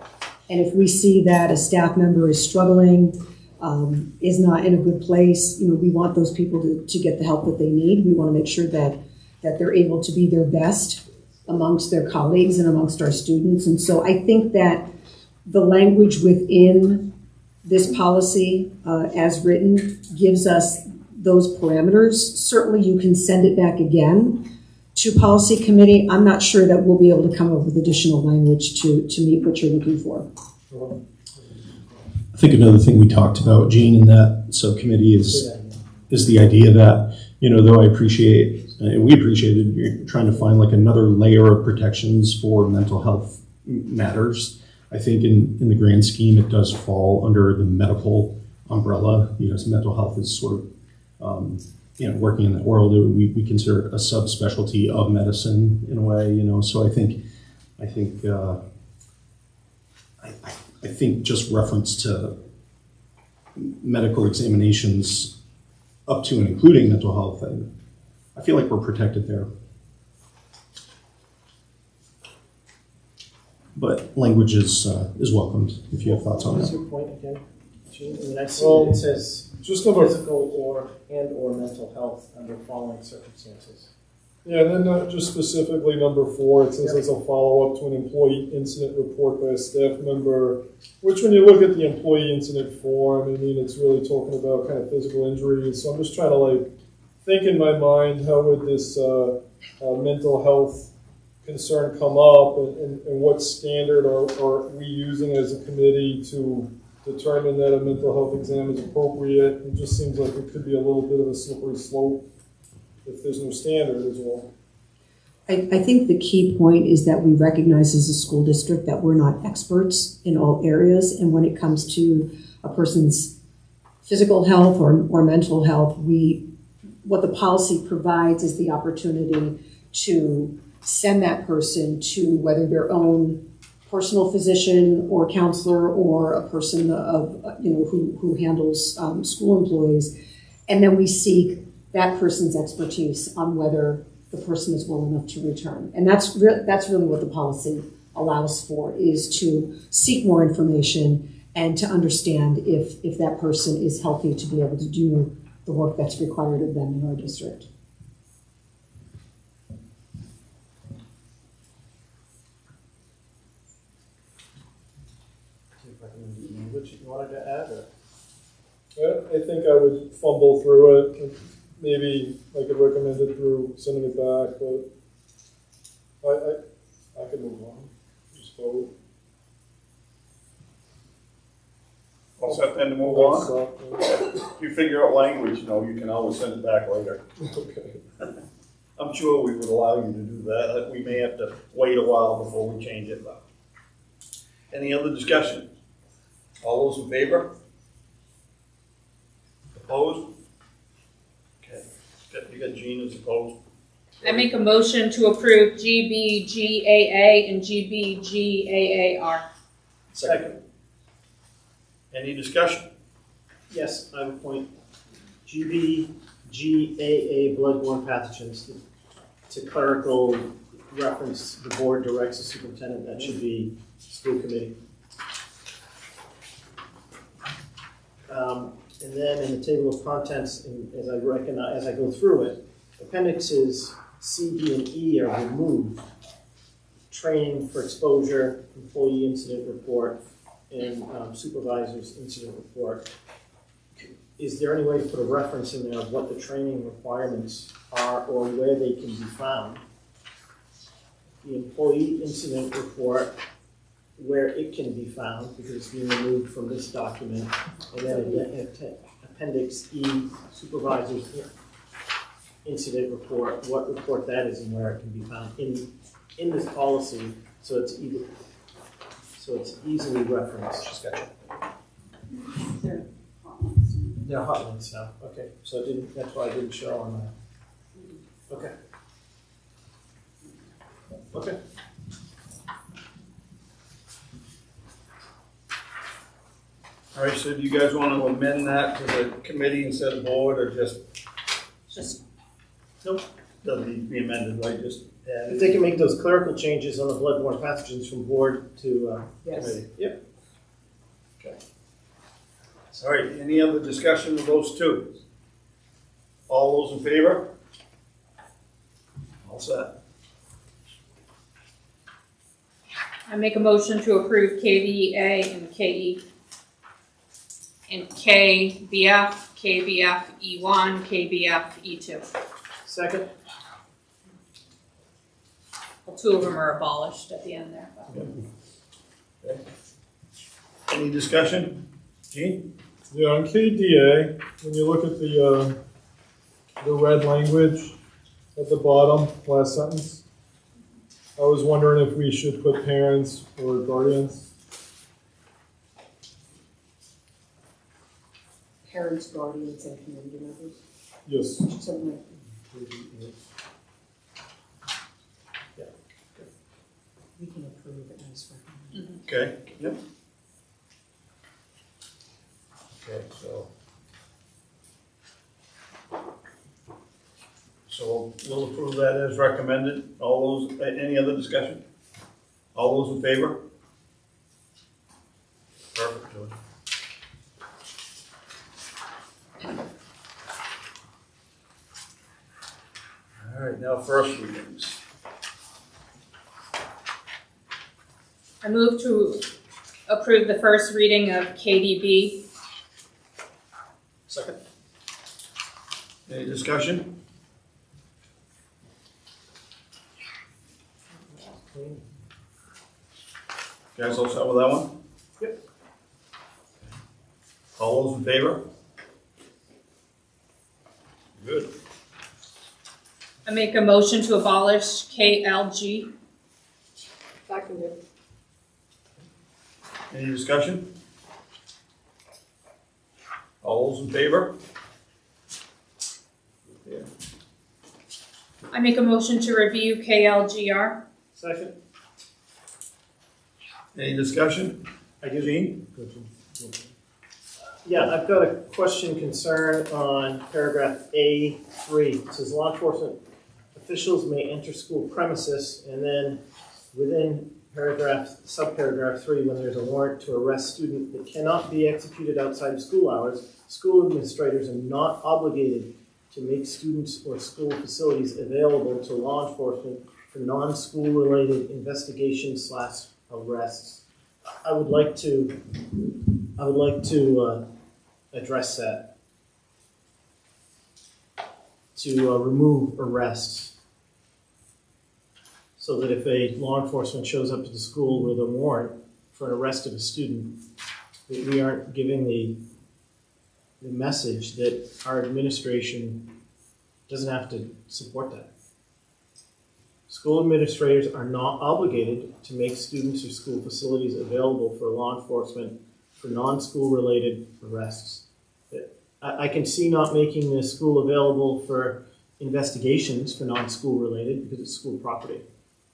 And if we see that a staff member is struggling, is not in a good place, we want those people to get the help that they need. We want to make sure that they're able to be their best amongst their colleagues and amongst our students. And so I think that the language within this policy, as written, gives us those parameters. Certainly you can send it back again to policy committee. I'm not sure that we'll be able to come up with additional language to meet what you're looking for. I think another thing we talked about, Gene, in that subcommittee is the idea that, though I appreciate, we appreciated you're trying to find like another layer of protections for mental health matters. I think in the grand scheme, it does fall under the medical umbrella. So mental health is sort of, working in that world, we consider it a subspecialty of medicine in a way, so I think just reference to medical examinations up to and including mental health, I feel like we're protected there. But language is welcomed if you have thoughts on What's that. your point again? Gene? I mean, I see Well, it says just about physical or mental health under following circumstances. Yeah, and then just specifically number 4, it says as a follow-up to an employee incident report by a staff member, which when you look at the employee incident form, it's really talking about kind of physical injuries. So I'm just trying to think in my mind, how would this mental health concern come up, and what standard are we using as a committee to determine that a mental health exam is appropriate? It just seems like it could be a little bit of a slippery slope if there's no standard as well. I think the key point is that we recognize as a school district that we're not experts in all areas, and when it comes to a person's physical health or mental health, what the policy provides is the opportunity to send that person to whether their own personal physician or counselor or a person who handles school employees, and then we seek that person's expertise on whether the person is well enough to return. And that's really what the policy allows for, is to seek more information and to understand if that person is healthy to be able to do the work that's required of them in our district. Which you wanted to add, or? I think I would fumble through it, and maybe I could recommend it through sending it back, but I could move on, just vote. All set then to move on? If you figure out language, you can always send it back later. Okay. I'm sure we would allow you to do that. We may have to wait a while before we change it though. Any other discussion? All those in favor? Opposed? Okay. You got Gene as opposed. I make a motion to approve GBGAA and GBGAAR. Second. Any discussion? Yes, I would point GBGAA bloodborne pathogens to clerical reference. The board directs the superintendent. That should be school committee. And then in the table of contents, as I go through it, appendixes C, D, and E are removed. Training for exposure, employee incident report, and supervisor's incident report. Is there any way to put a reference in there of what the training requirements are or where they can be found? The employee incident report, where it can be found, because it's being removed from this document, and then appendix E, supervisor's incident report, what report that is and where it can be found in this policy, so it's easily referenced. She's got you. They're hot links now. Okay, so that's why I didn't show on that. Okay. Okay. All right, so do you guys want to amend that to the committee instead of board, or just Nope. doesn't need to be amended, right? Just add If it. they can make those clerical changes on the bloodborne pathogens from board to Yes. committee. Yep. Okay. All right, any other discussion of those two? All those in favor? All set. I make a motion to approve KVA and KE and KBF, KBF E1, KBF E2. Second. Well, two of them are abolished at the end there. But. Okay. Any discussion? Gene? Yeah, on KDA, when you look at the red language at the bottom, last sentence, I was wondering if we should put parents or guardians. Parents, guardians, and community members. Yes. Something like Yeah. we can approve it as recommended. Okay, yep. Okay, so we'll approve that as recommended. All those, any other discussion? All those in favor? Perfect, George. All right, now first readings. I move to approve the first reading of KDB. Second. Any discussion? Guys all set with that one? Yep. All those in favor? Good. I make a motion to abolish KLG. Seconded. Any discussion? All those in favor? Yeah. I make a motion to review KLGR. Second. Any discussion? Gene? Yeah, I've got a question, concern on paragraph A3. It says law enforcement officials may enter school premises, and then within subparagraph 3, when there's a warrant to arrest student that cannot be executed outside of school hours, school administrators are not obligated to make students or school facilities available to law enforcement for non-school related investigations/arrests. I would like to address that, to remove arrests, so that if a law enforcement shows up to the school with a warrant for an arrest of a student, that we aren't giving the message that our administration doesn't have to support that. School administrators are not obligated to make students or school facilities available for law enforcement for non-school related arrests. I can see not making the school available for investigations for non-school related because it's school property.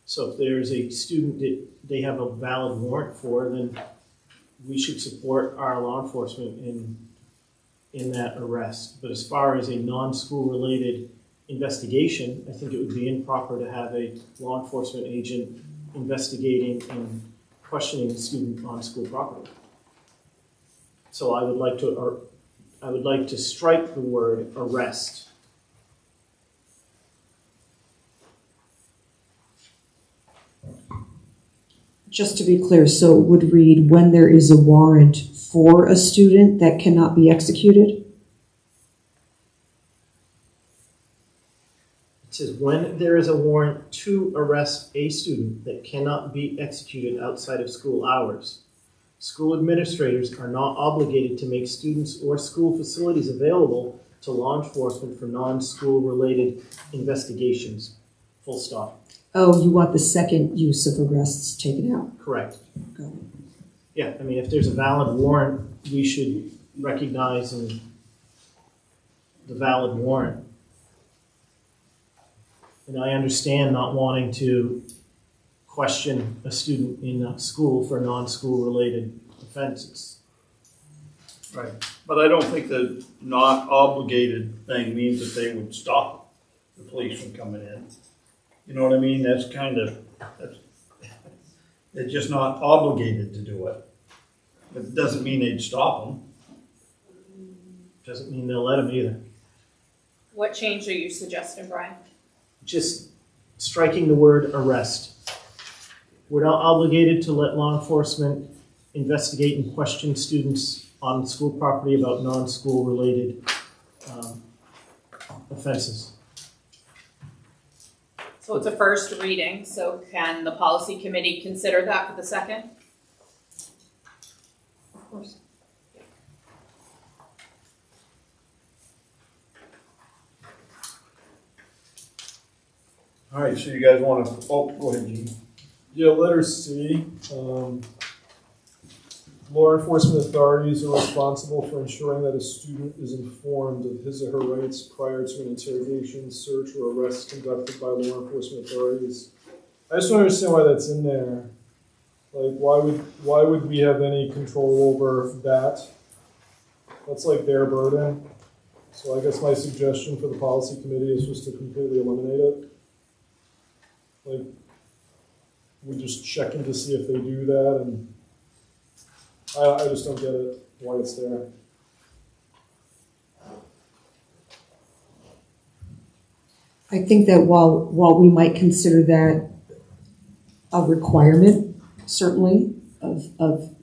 So if there's a student that they have a valid warrant for, then we should support our law enforcement in that arrest. But as far as a non-school related investigation, I think it would be improper to have a law enforcement agent investigating and questioning a student on school property. So I would like to strike the word arrest. Just to be clear, so it would read when there is a warrant for a student that cannot be executed? It says when there is a warrant to arrest a student that cannot be executed outside of school hours, school administrators are not obligated to make students or school facilities available to law enforcement for non-school related investigations. Full stop. Oh, you want the second use of arrests taken out? Correct. Got it. Yeah, I mean, if there's a valid warrant, we should recognize the valid warrant. And I understand not wanting to question a student in a school for non-school related offenses. Right. But I don't think the not obligated thing means that they would stop the police from coming in. You know what I mean? That's they're just not obligated to do it. But it doesn't mean they'd stop them. Doesn't mean they'll let them either. What change are you suggesting, Brian? Just striking the word arrest. We're not obligated to let law enforcement investigate and question students on school property about non-school related offenses. So it's a first reading, so can the policy committee consider that for the second? Of course. All right, so you guys want to, go ahead, Gene. Yeah, letter C. Law enforcement authorities are responsible for ensuring that a student is informed of his or her rights prior to an interrogation, search, or arrest conducted by law enforcement authorities. I just don't understand why that's in there. Like, why would we have any control over that? That's like their burden. So I guess my suggestion for the policy committee is just to completely eliminate it. Like, we just check in to see if they do that, and I just don't get it, why it's there. I think that while we might consider that a requirement, certainly, of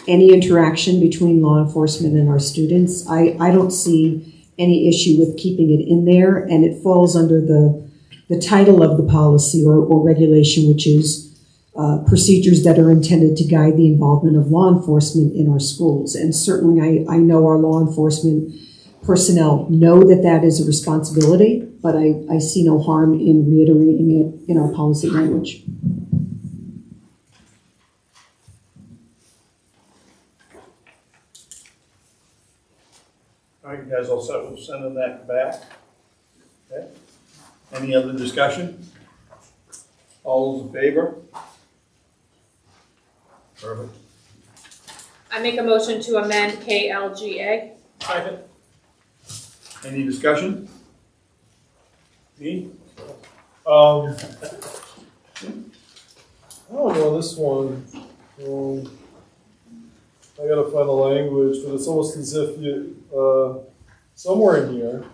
any interaction between law enforcement and our students, I don't see any issue with keeping it in there, and it falls under the title of the policy or regulation, which is procedures that are intended to guide the involvement of law enforcement in our schools. And certainly I know our law enforcement personnel know that that is a responsibility, but I see no harm in reiterating it in our policy language. All right, you guys all set with sending that back? Okay. Any other discussion? All those in favor? Perfect. I make a motion to amend KLGA. Second. Any discussion? Dean? I don't know this one. I gotta find the language, but it's almost as if you, somewhere in here,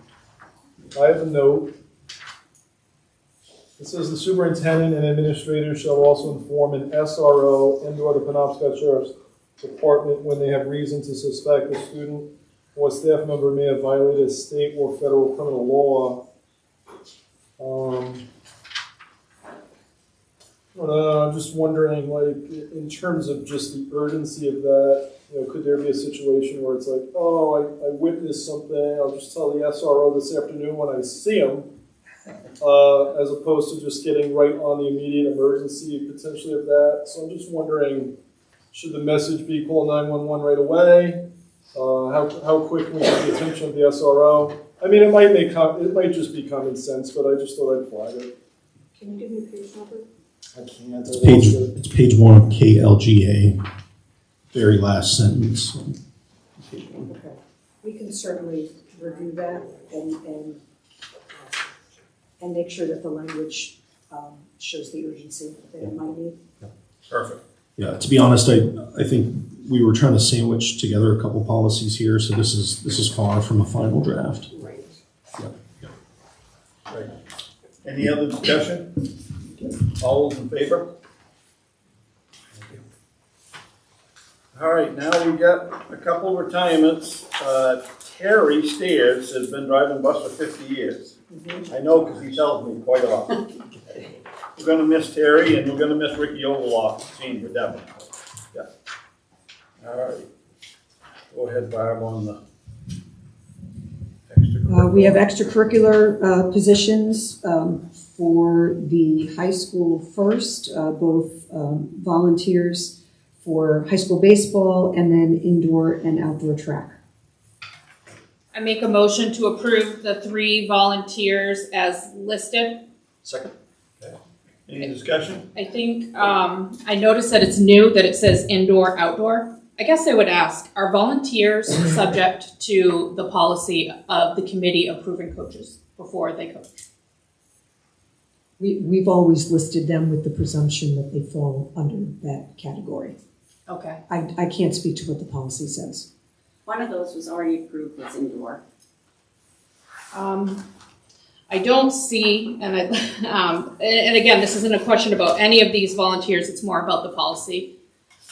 I have a note. It says the superintendent and administrator shall also inform an SRO and/or the Penobscot Sheriff's Department when they have reason to suspect a student or staff member may have violated state or federal criminal law. I'm just wondering, like, in terms of just the urgency of that, could there be a situation where it's like, oh, I witnessed something, I'll just tell the SRO this afternoon when I see him, as opposed to just getting right on the immediate emergency potentially of that. So I'm just wondering, should the message be call 911 right away? How quick can we get the attention of the SRO? I mean, it might just be common sense, but I just thought I'd flag it. Can you give me the page number? I can't. It's page 1 of KLGA, very last sentence. Page 1. Okay. We can certainly review that and make sure that the language shows the urgency that it might need. Perfect. Yeah, to be honest, I think we were trying to sandwich together a couple policies here, so this is far from a final draft. Right. Yeah. Right. Any other discussion? All those in favor? All right, now we got a couple of retirements. Terry Steers has been driving bus for 50 years. I know because he tells me quite a lot. We're going to miss Terry, and we're going to miss Ricky Overlock, senior, definitely. Yeah. All right. Go ahead, Barb, on the extracurricular. We have extracurricular positions for the high school first, both volunteers for high school baseball and then indoor and outdoor track. I make a motion to approve the 3 volunteers as listed. Second. Okay. Any discussion? I think, I noticed that it's new that it says indoor, outdoor. I guess I would ask, are volunteers subject to the policy of the committee approving coaches before they coach? We've always listed them with the presumption that they fall under that category. Okay. I can't speak to what the policy says. One of those was already approved as indoor. I don't see, and again, this isn't a question about any of these volunteers, it's more about the policy.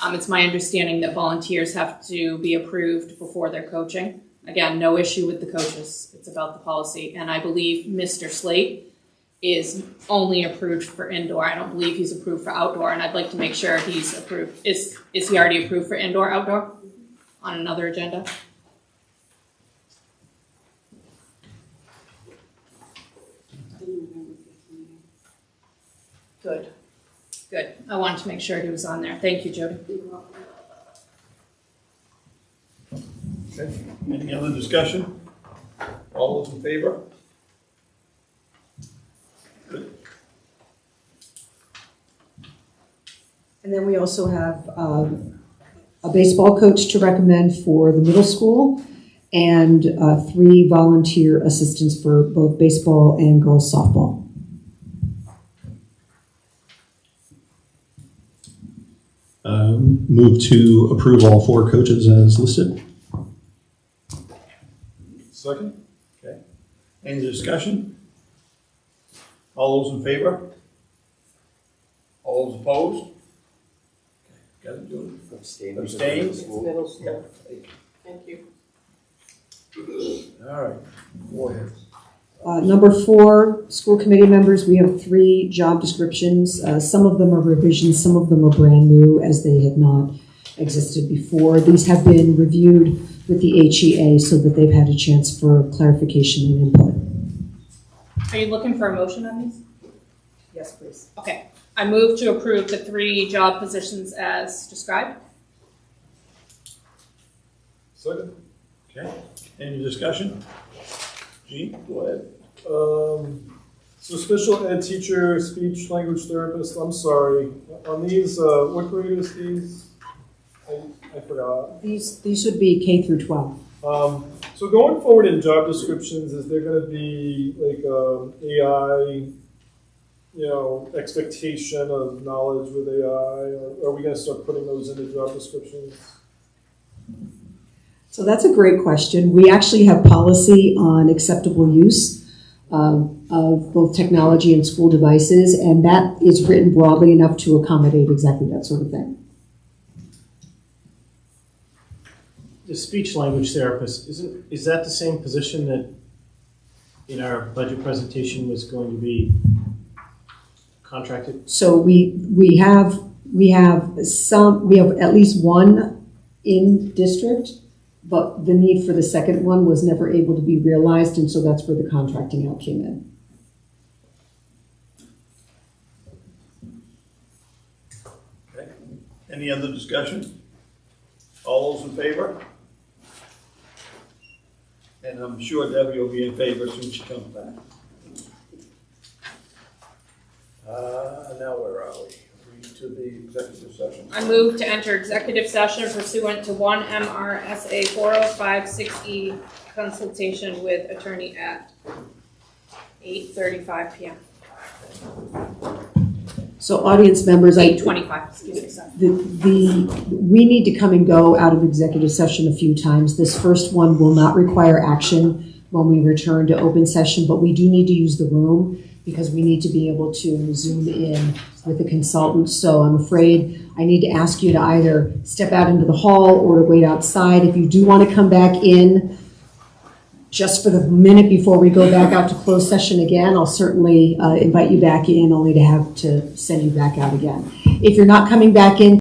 It's my understanding that volunteers have to be approved before they're coaching. Again, no issue with the coaches, it's about the policy. And I believe Mr. Slate is only approved for indoor. I don't believe he's approved for outdoor, and I'd like to make sure he's approved. Is he already approved for indoor, outdoor on another agenda? Good. Good. I wanted to make sure he was on there. Thank you, Jody. Okay. Any other discussion? All those in favor? Good. And then we also have a baseball coach to recommend for the middle school and 3 volunteer assistants for both baseball and girls softball. Move to approve all 4 coaches as listed. Second? Okay. Any discussion? All those in favor? All those opposed? Okay. Got it, Julie? Abstain. Abstain? It's middle school. Thank you. All right. Go ahead. Number 4, school committee members, we have 3 job descriptions. Some of them are revisions, some of them are brand new as they had not existed before. These have been reviewed with the HEA so that they've had a chance for clarification and input. Are you looking for a motion on these? Yes, please. Okay. I move to approve the 3 job positions as described. Second? Okay. Any discussion? Gene, go ahead. So special ed teacher, speech language therapist, I'm sorry. On these, what grade is these? I forgot. These would be K through 12. So going forward in job descriptions, is there going to be like AI, expectation of knowledge with AI, or are we going to start putting those into job descriptions? So that's a great question. We actually have policy on acceptable use of both technology and school devices, and that is written broadly enough to accommodate exactly that sort of thing. The speech language therapist, is that the same position that in our budget presentation was going to be contracted? So we have at least one in district, but the need for the second one was never able to be realized, and so that's where the contracting out came in. Okay. Any other discussion? All those in favor? And I'm sure Debbie will be in favor as soon as she comes back. Now where are we? To the executive session. I move to enter executive session pursuant to 1 MRSA 4056E consultation with attorney at 8:35 p.m. So audience members, 8:25, excuse me, sorry. We need to come and go out of executive session a few times. This first one will not require action when we return to open session, but we do need to use the room because we need to be able to zoom in with the consultant. So I'm afraid I need to ask you to either step out into the hall or to wait outside. If you do want to come back in just for the minute before we go back out to closed session again, I'll certainly invite you back in, only to have to send you back out again. If you're not coming back in,